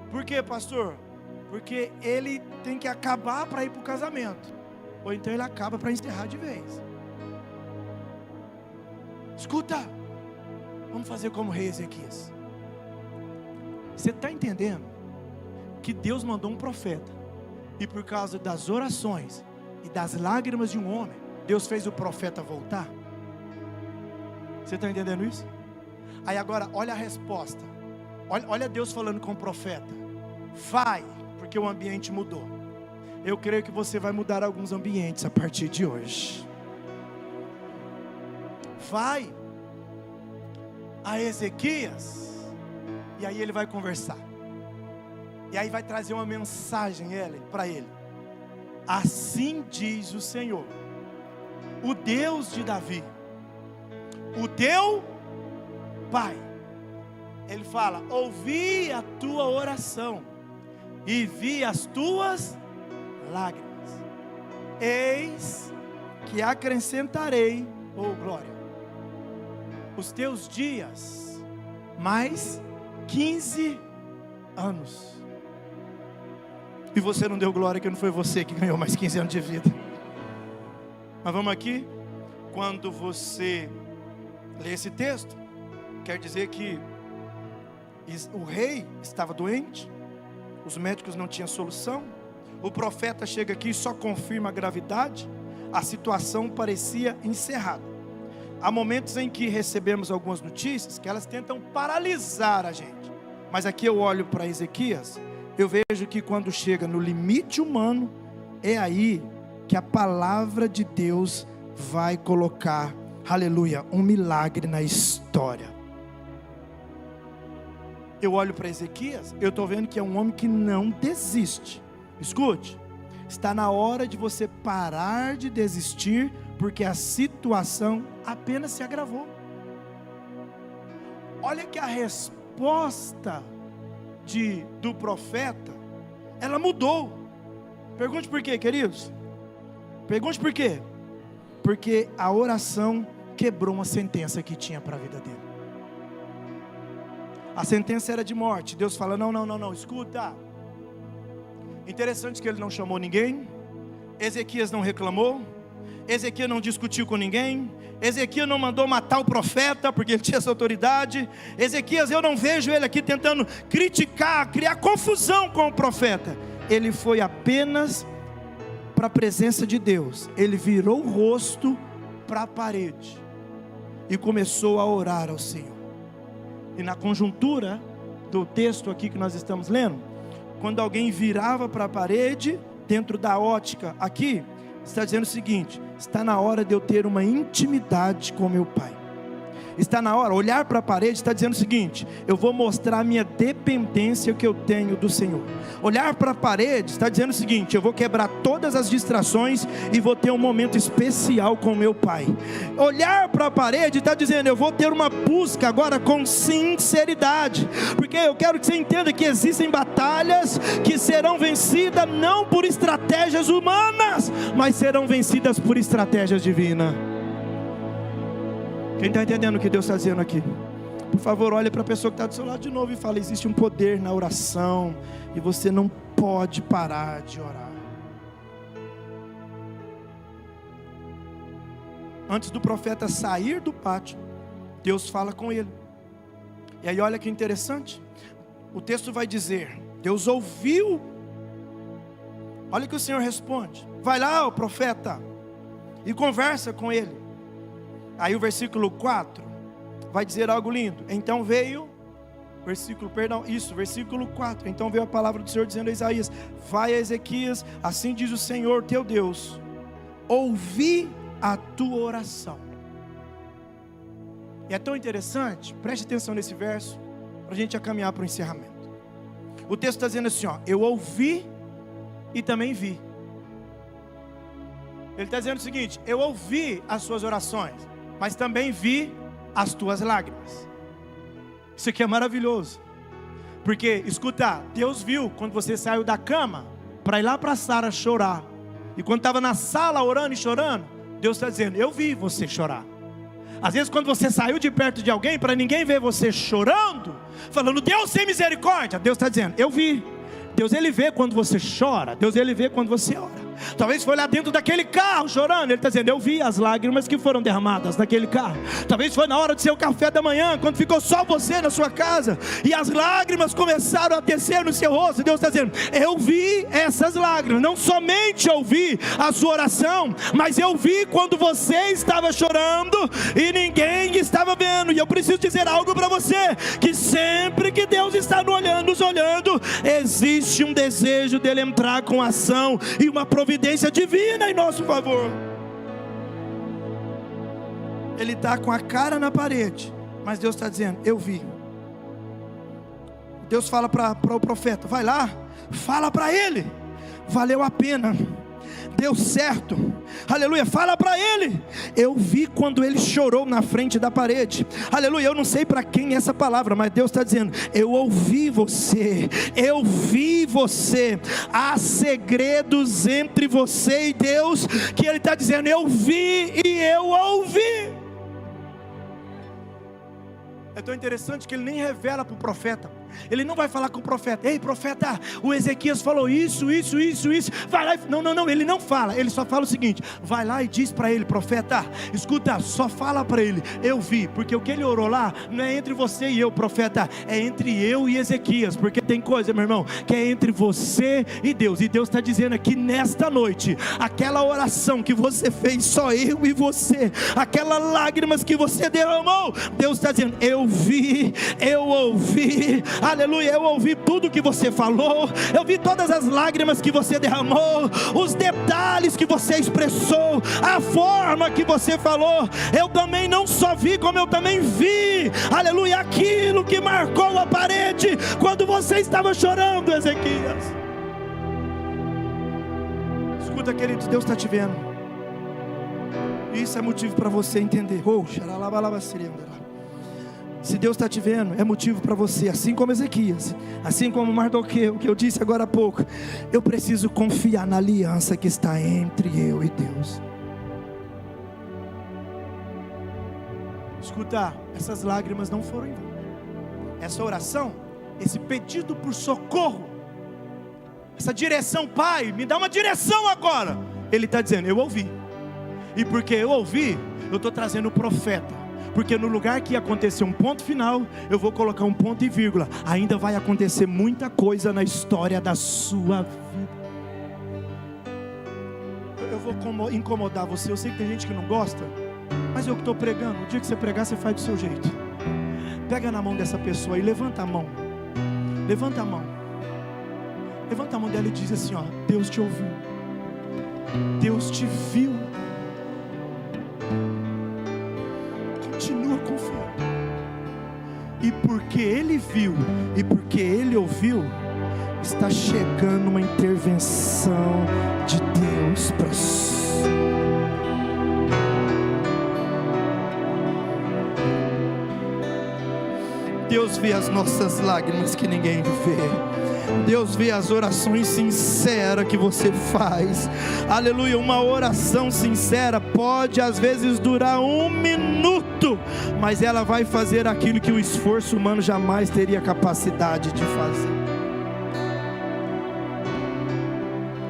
Por quê, pastor? Porque ele tem que acabar para ir para o casamento, ou então ele acaba para encerrar de vez. Escuta, vamos fazer como o rei Ezequias. Você está entendendo que Deus mandou um profeta, e por causa das orações e das lágrimas de um homem, Deus fez o profeta voltar? Você está entendendo isso? Aí agora, olha a resposta. Olha Deus falando com o profeta: vai, porque o ambiente mudou. Eu creio que você vai mudar alguns ambientes a partir de hoje. Vai a Ezequias, e aí ele vai conversar, e aí vai trazer uma mensagem para ele. Assim diz o Senhor, o Deus de Davi, o teu pai. Ele fala: ouvi a tua oração e vi as tuas lágrimas. Eis que acrescentarei, glória, os teus dias mais 15 anos. E você não deu glória, que não foi você que ganhou mais 15 anos de vida. Mas vamos aqui. Quando você lê esse texto, quer dizer que o rei estava doente, os médicos não tinham solução, o profeta chega aqui e só confirma a gravidade, a situação parecia encerrada. Há momentos em que recebemos algumas notícias que elas tentam paralisar a gente, mas aqui eu olho para Ezequias, eu vejo que quando chega no limite humano, é aí que a palavra de Deus vai colocar, aleluia, um milagre na história. Eu olho para Ezequias, eu estou vendo que é um homem que não desiste. Escute, Está na hora de você parar de desistir, porque a situação apenas se agravou. Olha que a resposta do profeta, ela mudou. Pergunte por quê, queridos? Pergunte por quê? Porque a oração quebrou uma sentença que tinha para a vida dele. A sentença era de morte. Deus fala: não, escuta. Interessante que ele não chamou ninguém. Ezequias não reclamou. Ezequias não discutiu com ninguém. Ezequias não mandou matar o profeta, porque ele tinha essa autoridade. Ezequias, eu não vejo ele aqui tentando criticar, criar confusão com o profeta. Ele foi apenas para a presença de Deus. Ele virou o rosto para a parede e começou a orar ao Senhor. E na conjuntura do texto aqui que nós estamos lendo, quando alguém virava para a parede, dentro da ótica aqui, está dizendo o seguinte: está na hora de eu ter uma intimidade com meu Pai. Está na hora, olhar para a parede está dizendo o seguinte: eu vou mostrar a minha dependência que eu tenho do Senhor. Olhar para a parede está dizendo o seguinte: eu vou quebrar todas as distrações e vou ter um momento especial com meu Pai. Olhar para a parede está dizendo: eu vou ter uma busca agora com sinceridade, porque eu quero que você entenda que existem batalhas que serão vencidas não por estratégias humanas, mas serão vencidas por estratégias divinas. Quem está entendendo o que Deus está dizendo aqui? Por favor, olhe para a pessoa que está do seu lado de novo e fale: existe um poder na oração e você não pode parar de orar. Antes do profeta sair do pátio, Deus fala com ele. E aí olha que interessante, o texto vai dizer: Deus ouviu. Olha o que o Senhor responde: vai lá, ó profeta, e conversa com ele. Aí o versículo 4 vai dizer algo lindo. Então veio, versículo 4. Então veio a palavra do Senhor dizendo a Isaías: vai a Ezequias, assim diz o Senhor teu Deus, ouvi a tua oração. E é tão interessante, preste atenção nesse verso, para a gente caminhar para o encerramento. O texto está dizendo assim, ó: eu ouvi e também vi. Ele está dizendo o seguinte: eu ouvi as suas orações, mas também vi as tuas lágrimas. Isso aqui é maravilhoso, porque, escuta, Deus viu quando você saiu da cama para ir lá para a sala chorar, e quando estava na sala orando e chorando, Deus está dizendo: eu vi você chorar. Às vezes quando você saiu de perto de alguém, para ninguém ver você chorando, falando: Deus tem misericórdia, Deus está dizendo: eu vi. Deus, Ele vê quando você chora. Deus, Ele vê quando você ora. Talvez foi lá dentro daquele carro chorando, Ele está dizendo: eu vi as lágrimas que foram derramadas naquele carro. Talvez foi na hora de seu café da manhã, quando ficou só você na sua casa, e as lágrimas começaram a descer no seu rosto. Deus está dizendo: eu vi essas lágrimas. Não somente eu vi a sua oração, mas eu vi quando você estava chorando e ninguém estava vendo. E eu preciso dizer algo para você, que sempre que Deus está nos olhando, existe um desejo dele entrar com ação e uma providência divina em nosso favor. Ele está com a cara na parede, mas Deus está dizendo: eu vi. Deus fala para o profeta: vai lá, fala para ele, valeu a pena, deu certo, aleluia. Fala para ele: eu vi quando ele chorou na frente da parede, aleluia. Eu não sei para quem é essa palavra, mas Deus está dizendo: eu ouvi você, eu vi você. Há segredos entre você e Deus, que Ele está dizendo: eu vi e eu ouvi. É tão interessante que Ele nem revela para o profeta. Ele não vai falar com o profeta: ei profeta, o Ezequias falou isso, vai lá. Não, ele não fala. Ele só fala o seguinte: vai lá e diz para ele: profeta, escuta, só fala para ele: eu vi. Porque o que ele orou lá não é entre você e eu, profeta, é entre eu e Ezequias. Porque tem coisa, meu irmão, que é entre você e Deus. E Deus está dizendo aqui nesta noite: aquela oração que você fez, só eu e você, aquelas lágrimas que você derramou, Deus está dizendo: eu vi, eu ouvi, aleluia. Eu ouvi tudo que você falou, eu vi todas as lágrimas que você derramou, os detalhes que você expressou, a forma que você falou. Eu também não só vi, como eu também vi, aleluia, aquilo que marcou a parede quando você estava chorando, Ezequias. Escuta, queridos, Deus está te vendo. Isso é motivo para você entender. Se Deus está te vendo, é motivo para você, assim como Ezequias, assim como Mardoqueu, que eu disse agora há pouco, eu preciso confiar na aliança que está entre eu e Deus. Escuta, essas lágrimas não foram em vão. Essa oração, esse pedido por socorro, essa direção, Pai, me dá uma direção agora. Ele está dizendo, eu ouvi. E porque eu ouvi, eu estou trazendo o profeta. Porque no lugar que ia acontecer um ponto final, eu vou colocar um ponto e vírgula. Ainda vai acontecer muita coisa na história da sua vida. Eu vou incomodar você. Eu sei que tem gente que não gosta, mas eu que estou pregando. O dia que você pregar, você faz do seu jeito. Pega na mão dessa pessoa e levanta a mão. Levanta a mão. Levanta a mão dela e diz assim, ó: Deus te ouviu. Deus te viu. Continua confiando. E porque Ele viu, e porque Ele ouviu, está chegando uma intervenção de Deus para você. Deus vê as nossas lágrimas que ninguém vê. Deus vê as orações sinceras que você faz. Aleluia. Uma oração sincera pode às vezes durar 1 minuto, mas ela vai fazer aquilo que o esforço humano jamais teria capacidade de fazer.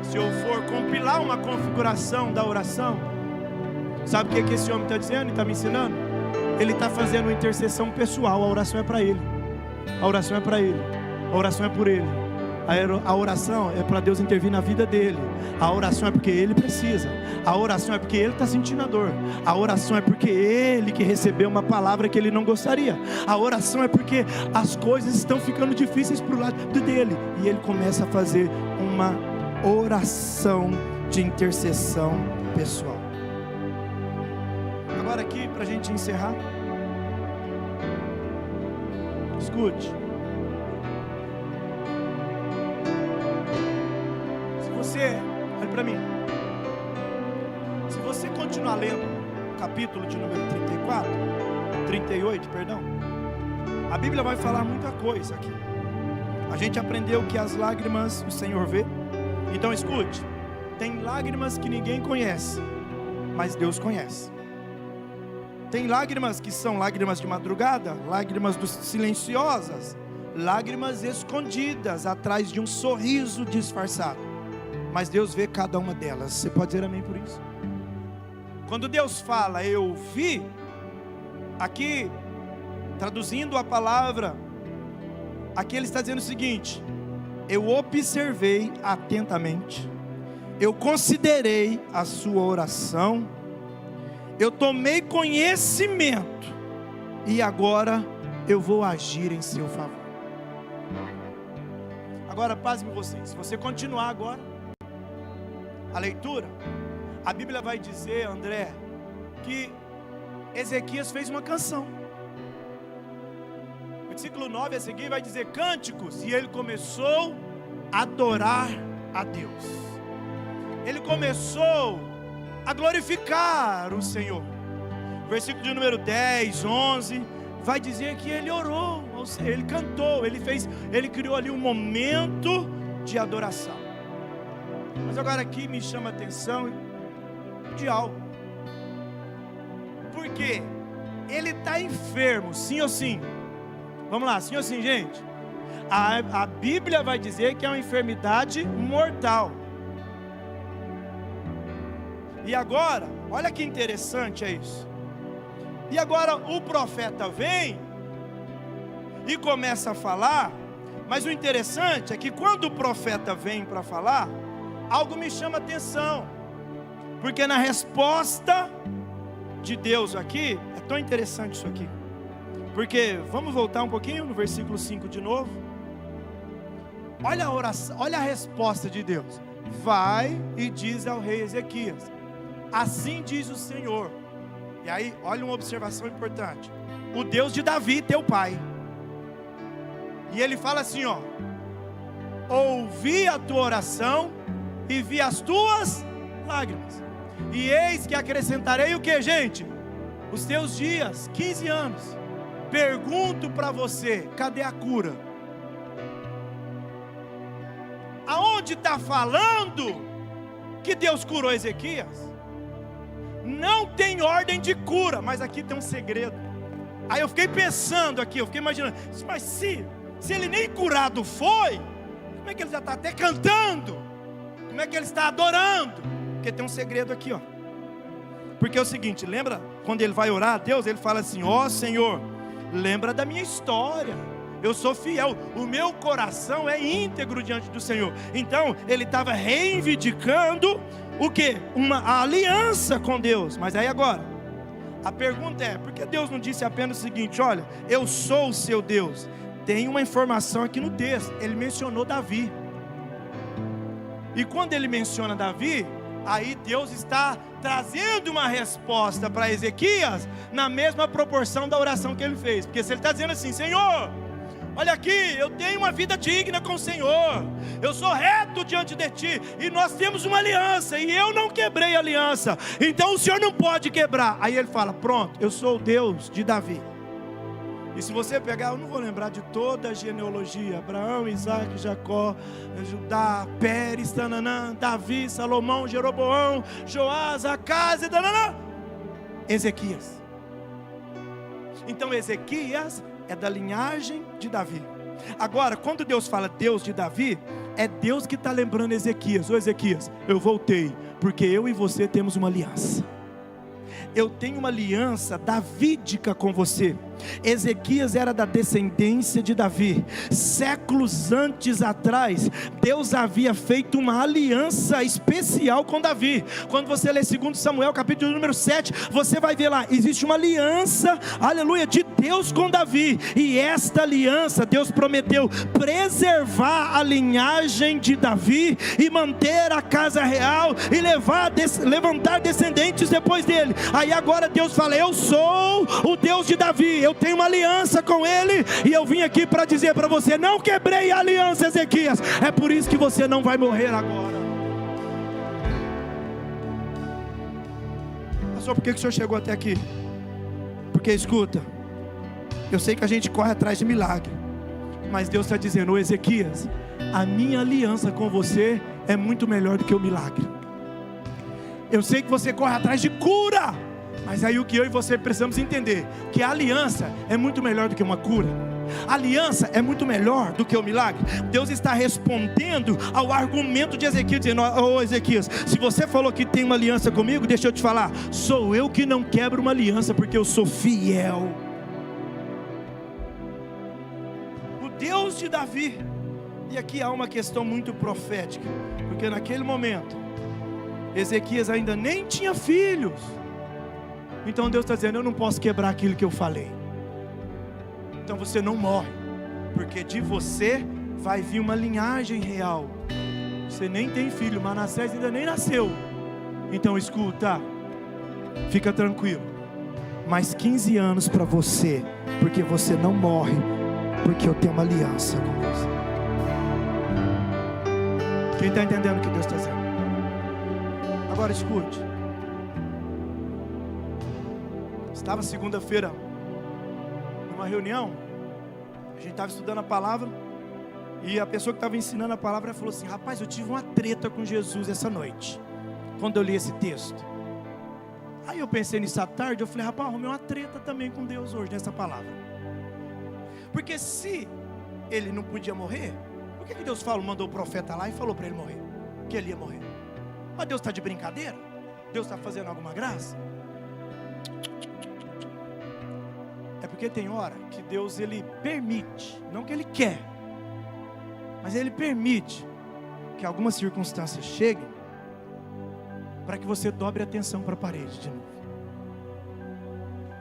Se eu for compilar uma configuração da oração, sabe o que esse homem está dizendo e está me ensinando? Ele está fazendo uma intercessão pessoal. A oração é para ele. A oração é para ele. A oração é por ele. A oração é para Deus intervir na vida dele. A oração é porque ele precisa. A oração é porque ele está sentindo a dor. A oração é porque ele que recebeu uma palavra que ele não gostaria. A oração é porque as coisas estão ficando difíceis para o lado dele. E ele começa a fazer uma oração de intercessão pessoal. Agora aqui, para a gente encerrar, escute. Olha para mim. Se você continuar lendo o capítulo de número 38, a Bíblia vai falar muita coisa aqui. A gente aprendeu que as lágrimas o Senhor vê. Então escute, tem lágrimas que ninguém conhece, mas Deus conhece. Tem lágrimas que são lágrimas de madrugada, lágrimas silenciosas, lágrimas escondidas atrás de um sorriso disfarçado. Mas Deus vê cada uma delas. Você pode dizer amém por isso? Quando Deus fala, eu vi, aqui, traduzindo a palavra, aqui Ele está dizendo o seguinte: eu observei atentamente, eu considerei a sua oração, eu tomei conhecimento, e agora eu vou agir em seu favor. Agora, pasme vocês, se você continuar agora a leitura, a Bíblia vai dizer, André, que Ezequias fez uma canção. Versículo 9 a seguir vai dizer cânticos, e ele começou a adorar a Deus. Ele começou a glorificar o Senhor. Versículo de número 10, 11 vai dizer que ele orou, ou seja, ele cantou, ele criou ali um momento de adoração. Mas agora aqui me chama a atenção de algo. Porque ele está enfermo, sim ou sim? Vamos lá, sim ou sim, gente? A Bíblia vai dizer que é uma enfermidade mortal. E agora, olha que interessante é isso. E agora o profeta vem e começa a falar. Mas o interessante é que quando o profeta vem para falar, algo me chama a atenção, porque na resposta de Deus aqui, é tão interessante isso aqui, porque, vamos voltar um pouquinho no versículo 5 de novo, olha a oração, olha a resposta de Deus, vai e diz ao rei Ezequias, assim diz o Senhor, e aí, olha uma observação importante, o Deus de Davi, teu pai, e ele fala assim, ó, ouvi a tua oração, e vi as tuas lágrimas. E eis que acrescentarei o que, gente? Os teus dias, 15 anos. Pergunto para você, cadê a cura? Aonde está falando que Deus curou Ezequias? Não tem ordem de cura, mas aqui tem um segredo. Aí eu fiquei pensando aqui, eu fiquei imaginando, mas se ele nem curado foi, como é que ele já está até cantando? Como é que ele está adorando? Porque tem um segredo aqui, ó. Porque é o seguinte, lembra quando ele vai orar a Deus, ele fala assim: ó Senhor, lembra da minha história, eu sou fiel, o meu coração é íntegro diante do Senhor. Então ele estava reivindicando o que? A aliança com Deus. Mas aí agora, a pergunta é, por que Deus não disse apenas o seguinte: olha, eu sou o seu Deus? Tem uma informação aqui no texto, ele mencionou Davi. E quando ele menciona Davi, aí Deus está trazendo uma resposta para Ezequias na mesma proporção da oração que ele fez. Porque se ele está dizendo assim: Senhor, olha aqui, eu tenho uma vida digna com o Senhor, eu sou reto diante de Ti, e nós temos uma aliança, e eu não quebrei a aliança, então o Senhor não pode quebrar. Aí ele fala: pronto, eu sou o Deus de Davi. E se você pegar, eu não vou lembrar de toda a genealogia: Abraão, Isaac, Jacó, Judá, Pérez, Tananã, Davi, Salomão, Jeroboão, Joás, Acaz e Tananã, Ezequias. Então Ezequias é da linhagem de Davi. Agora, quando Deus fala Deus de Davi, é Deus que está lembrando Ezequias: ô Ezequias, eu voltei, porque eu e você temos uma aliança. Eu tenho uma aliança davídica com você. Ezequias era da descendência de Davi. Séculos antes atrás, Deus havia feito uma aliança especial com Davi. Quando você lê 2 Samuel, capítulo número 7, você vai ver lá, existe uma aliança, aleluia, de Deus com Davi. E esta aliança, Deus prometeu preservar a linhagem de Davi e manter a casa real e levantar descendentes depois dele. Aí agora Deus fala: eu sou o Deus de Davi, eu tenho uma aliança com ele, e eu vim aqui para dizer para você: não quebrei a aliança, Ezequias, é por isso que você não vai morrer agora. Pastor, por que o senhor chegou até aqui? Porque escuta, eu sei que a gente corre atrás de milagre, mas Deus está dizendo: ô Ezequias, a minha aliança com você é muito melhor do que o milagre. Eu sei que você corre atrás de cura, mas aí o que eu e você precisamos entender, que a aliança é muito melhor do que uma cura. A aliança é muito melhor do que o milagre. Deus está respondendo ao argumento de Ezequias, dizendo: ô Ezequias, se você falou que tem uma aliança comigo, deixa eu te falar, sou eu que não quebro uma aliança, porque eu sou fiel. O Deus de Davi. E aqui há uma questão muito profética, porque naquele momento Ezequias ainda nem tinha filhos. Então Deus está dizendo: eu não posso quebrar aquilo que eu falei. Então você não morre, porque de você vai vir uma linhagem real. Você nem tem filho, Manassés ainda nem nasceu. Então escuta, fica tranquilo, mais 15 anos para você, porque você não morre, porque eu tenho uma aliança com você. Quem está entendendo o que Deus está dizendo? Agora escute. Estava segunda-feira numa reunião, a gente estava estudando a palavra, e a pessoa que estava ensinando a palavra falou assim: rapaz, eu tive uma treta com Jesus essa noite, quando eu li esse texto. Aí eu pensei nisso à tarde, eu falei: rapaz, arrumei uma treta também com Deus hoje nessa palavra. Porque se ele não podia morrer, por que Deus mandou o profeta lá e falou para ele morrer? Que ele ia morrer. Mas Deus está de brincadeira? Deus está fazendo alguma graça? É porque tem hora que Deus, ele permite, não que ele quer, mas ele permite que algumas circunstâncias cheguem para que você dobre a atenção para a parede de novo,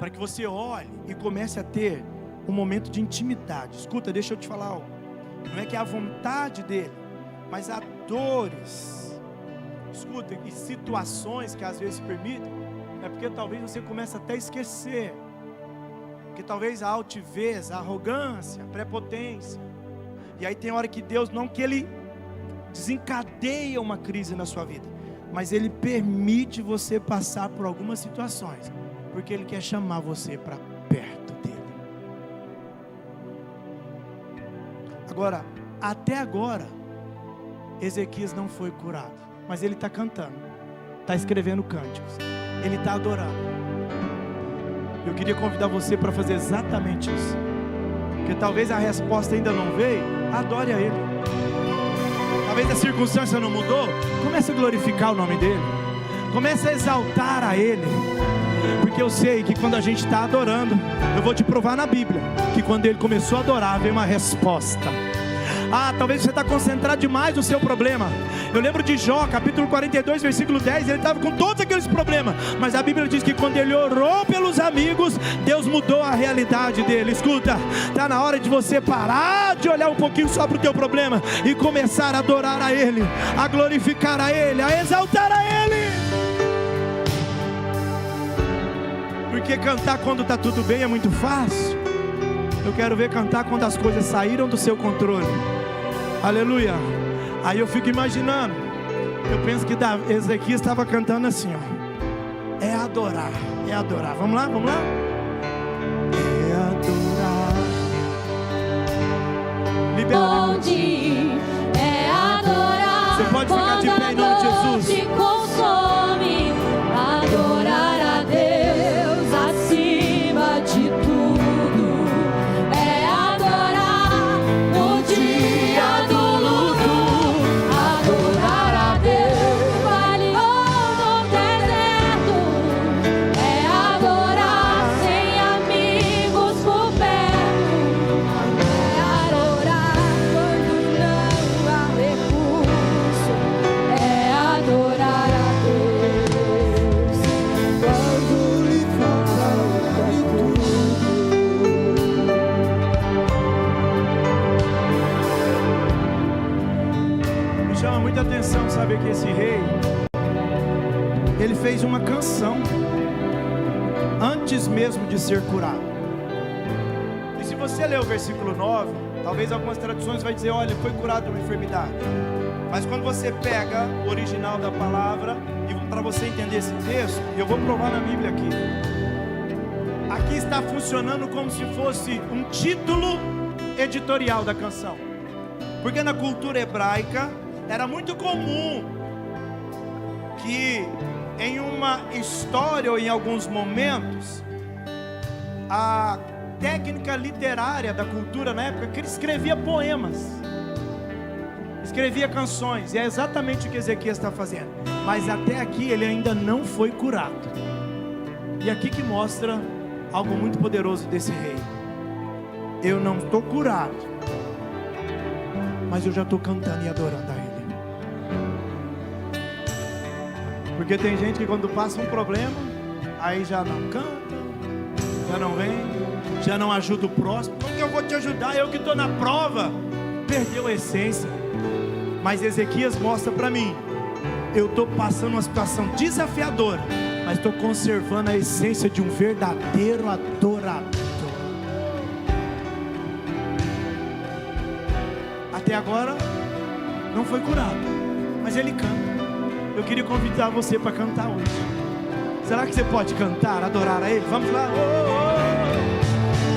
para que você olhe e comece a ter um momento de intimidade. Escuta, deixa eu te falar algo. Não é que é a vontade dele, mas há dores, escuta, e situações que às vezes permitem, é porque talvez você comece até a esquecer, porque talvez a altivez, a arrogância, a prepotência, e aí tem hora que Deus, não que ele desencadeia uma crise na sua vida, mas Ele permite você passar por algumas situações, porque Ele quer chamar você para perto dEle. Agora, até agora, Ezequias não foi curado, mas ele está cantando, está escrevendo cânticos, ele está adorando. Eu queria convidar você para fazer exatamente isso, porque talvez a resposta ainda não veio. Adore a Ele. Talvez a circunstância não mudou. Comece a glorificar o nome dEle, comece a exaltar a Ele, porque eu sei que quando a gente está adorando, eu vou te provar na Bíblia, que quando ele começou a adorar, veio uma resposta. Talvez você está concentrado demais no seu problema. Eu lembro de Jó, capítulo 42, versículo 10. Ele estava com todos aqueles problemas, mas a Bíblia diz que quando ele orou pelos amigos, Deus mudou a realidade dele. Escuta, está na hora de você parar de olhar um pouquinho só para o teu problema e começar a adorar a Ele, a glorificar a Ele, a exaltar a Ele. Porque cantar quando está tudo bem é muito fácil. Eu quero ver cantar quando as coisas saíram do seu controle. Aleluia. Aí eu fico imaginando, eu penso que Ezequias estava cantando assim, ó. É adorar, é adorar. Vamos lá, vamos lá? É adorar. Libera. Onde é adorar. Você pode ficar de pé em nome de Jesus. Te consome, adorar a Deus acima de tudo. É adorar no dia do luto, adorar a Deus no vale ou no deserto. É adorar sem amigos por perto. É adorar quando não há recurso. É adorar a Deus quando lhe falta tudo. Me chama muita atenção saber que esse rei, ele fez uma canção antes mesmo de ser curado. E se você ler o versículo 9, talvez algumas traduções vai dizer, olha, foi curado de uma enfermidade. Mas quando você pega o original da palavra, e para você entender esse texto, eu vou provar na Bíblia aqui está funcionando como se fosse um título editorial da canção. Porque na cultura hebraica era muito comum que em uma história ou em alguns momentos, a técnica literária da cultura na época, que ele escrevia poemas, escrevia canções, e é exatamente o que Ezequias está fazendo. Mas até aqui ele ainda não foi curado. E aqui que mostra algo muito poderoso desse rei. Eu não estou curado, mas eu já estou cantando e adorando a Ele. Porque tem gente que quando passa um problema, aí já não canta, já não vem, já não ajuda o próximo. Como que eu vou te ajudar? Eu que estou na prova. Perdeu a essência. Mas Ezequias mostra para mim, eu estou passando uma situação desafiadora, mas estou conservando a essência de um verdadeiro adorador. Até agora não foi curado, mas ele canta. Eu queria convidar você para cantar hoje. Será que você pode cantar, adorar a Ele? Vamos lá.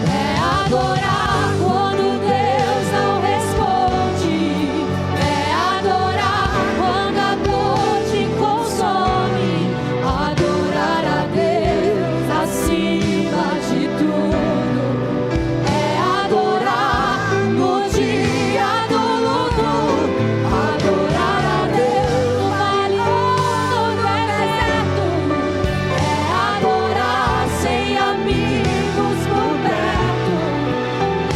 É adorar quando Deus não responde. É adorar quando a dor te consome. Adorar a Deus acima de tudo. É adorar no dia do luto. Adorar a Deus no vale ou no deserto. É adorar sem amigos por perto.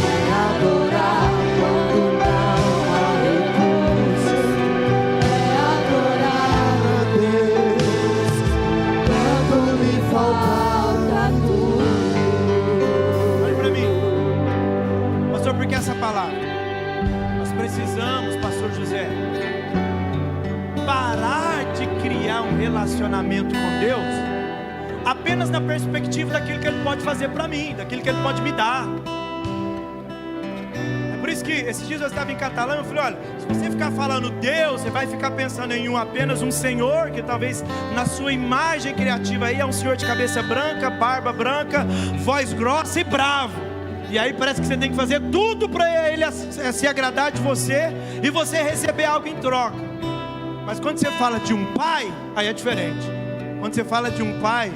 É adorar quando não há recursos. É adorar a Deus quando lhe falta tudo. Olha para mim, pastor, por que essa palavra? Nós precisamos, pastor José, parar de criar um relacionamento com Deus apenas na perspectiva daquilo que Ele pode fazer para mim, daquilo que Ele pode me dar. É por isso isso que esses dias eu estava em Catalão, eu falei, olha, se você ficar falando Deus, você vai ficar pensando em apenas um Senhor, que talvez na sua imagem criativa aí é um Senhor de cabeça branca, barba branca, voz grossa e bravo. E aí parece que você tem que fazer tudo para Ele se agradar de você e você receber algo em troca. Mas quando você fala de um pai, aí é diferente. Quando você fala de um pai,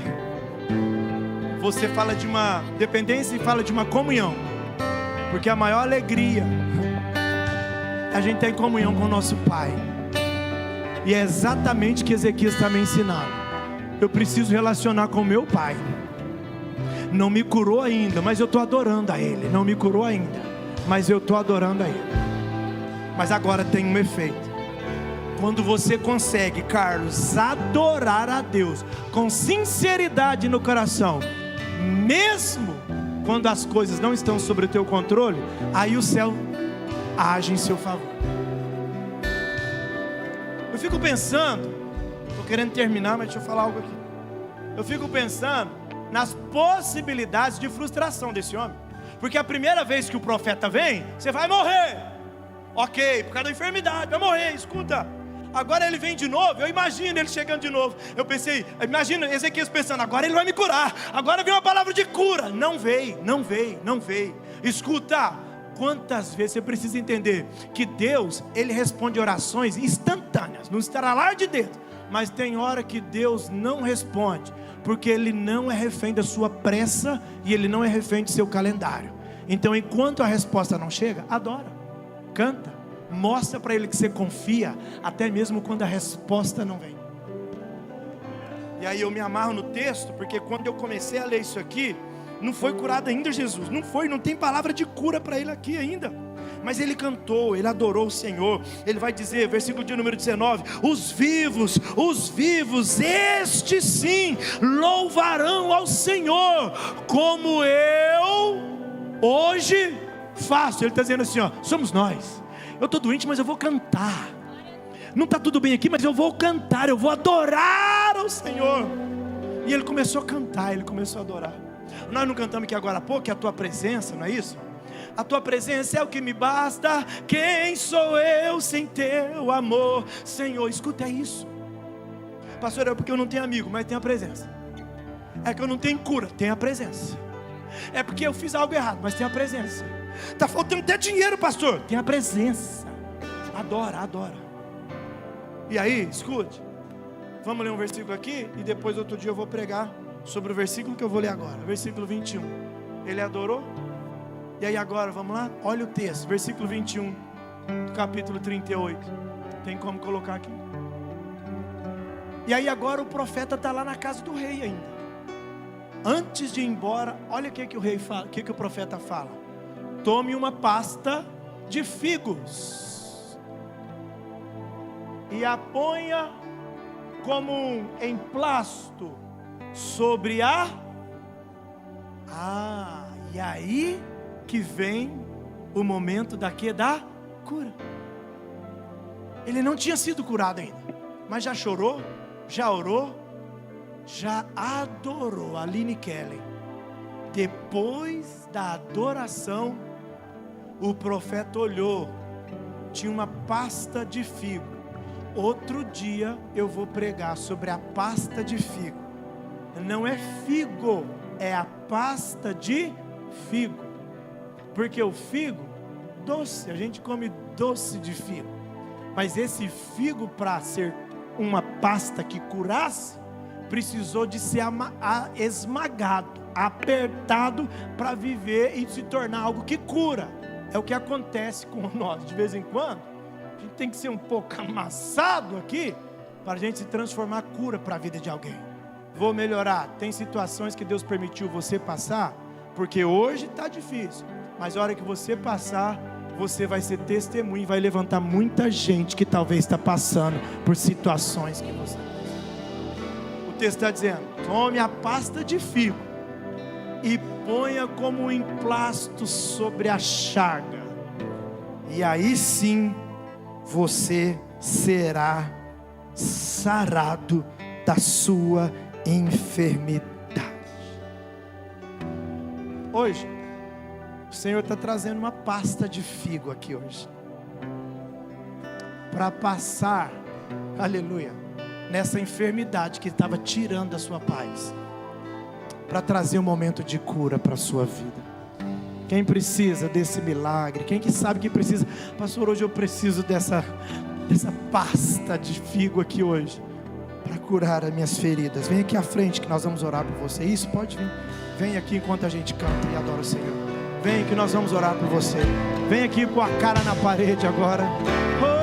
você fala de uma dependência e fala de uma comunhão. Porque a maior alegria a gente tem comunhão com o nosso Pai. E é exatamente o que Ezequias está me ensinando. Eu preciso relacionar com o meu Pai. Não me curou ainda, mas eu estou adorando a Ele. Não me curou ainda, mas eu estou adorando a Ele. Mas agora tem um efeito. Quando você consegue, Carlos, adorar a Deus com sinceridade no coração, mesmo quando as coisas não estão sob o teu controle, aí o céu age em seu favor. Eu fico pensando, estou querendo terminar, mas deixa eu falar algo aqui. Eu fico pensando nas possibilidades de frustração desse homem. Porque a primeira vez que o profeta vem, você vai morrer. Ok, por causa da enfermidade, vai morrer, escuta. Agora ele vem de novo, eu imagino ele chegando de novo. Eu pensei, imagina Ezequias pensando, agora ele vai me curar. Agora vem uma palavra de cura. Não veio. Escuta, quantas vezes você precisa entender que Deus, Ele responde orações instantâneas, no estralar de dedo. Mas tem hora que Deus não responde, porque Ele não é refém da sua pressa e Ele não é refém do seu calendário. Então enquanto a resposta não chega, adora, canta. Mostra para Ele que você confia, até mesmo quando a resposta não vem. E aí eu me amarro no texto, porque quando eu comecei a ler isso aqui, não foi curado ainda Jesus, não tem palavra de cura para ele aqui ainda. Mas ele cantou, ele adorou o Senhor. Ele vai dizer, versículo de número 19: os vivos, estes sim, louvarão ao Senhor, como eu hoje faço. Ele está dizendo assim, ó, somos nós. Eu estou doente, mas eu vou cantar. Não está tudo bem aqui, mas eu vou cantar, eu vou adorar ao Senhor. E ele começou a cantar, ele começou a adorar. Nós não cantamos aqui agora há pouco, é a tua presença, não é isso? A tua presença é o que me basta. Quem sou eu sem teu amor, Senhor? Escuta, é isso. Pastor, é porque eu não tenho amigo, mas tenho a presença. É que eu não tenho cura, tenho a presença. É porque eu fiz algo errado, mas tenho a presença. Está faltando até dinheiro, pastor, tem a presença. Adora. E aí, escute, vamos ler um versículo aqui, e depois outro dia eu vou pregar sobre o versículo que eu vou ler agora, versículo 21. Ele adorou. E aí agora, vamos lá, olha o texto, versículo 21 do capítulo 38. Tem como colocar aqui? E aí agora o profeta está lá na casa do rei ainda. Antes de ir embora, olha o que o rei fala, o que o profeta fala: tome uma pasta de figos e a ponha como um emplasto sobre a... e aí que vem o momento da cura. Ele não tinha sido curado ainda, mas já chorou, já orou, já adorou. Aline Kelly, depois da adoração, o profeta olhou, tinha uma pasta de figo. Outro dia eu vou pregar sobre a pasta de figo. Não é figo, é a pasta de figo. Porque o figo, doce, a gente come doce de figo. Mas esse figo, para ser uma pasta que curasse, precisou de ser esmagado, apertado, para viver e se tornar algo que cura. É o que acontece com nós. De vez em quando, a gente tem que ser um pouco amassado aqui, para a gente se transformar cura para a vida de alguém. Vou melhorar. Tem situações que Deus permitiu você passar, porque hoje está difícil, mas a hora que você passar, você vai ser testemunho e vai levantar muita gente que talvez está passando por situações que você... O texto está dizendo: tome a pasta de figo e ponha como um emplasto sobre a chaga, e aí sim você será sarado da sua enfermidade. Hoje, O Senhor está trazendo uma pasta de figo aqui hoje, para passar, aleluia, nessa enfermidade que estava tirando a sua paz, para trazer um momento de cura para a sua vida. Quem precisa desse milagre? Quem que sabe que precisa? Pastor, hoje eu preciso dessa pasta de figo aqui hoje, para curar as minhas feridas. Vem aqui à frente que nós vamos orar por você. Isso, pode vir. Vem aqui enquanto a gente canta e adora o Senhor. Vem que nós vamos orar por você. Vem aqui com a cara na parede agora. Oh!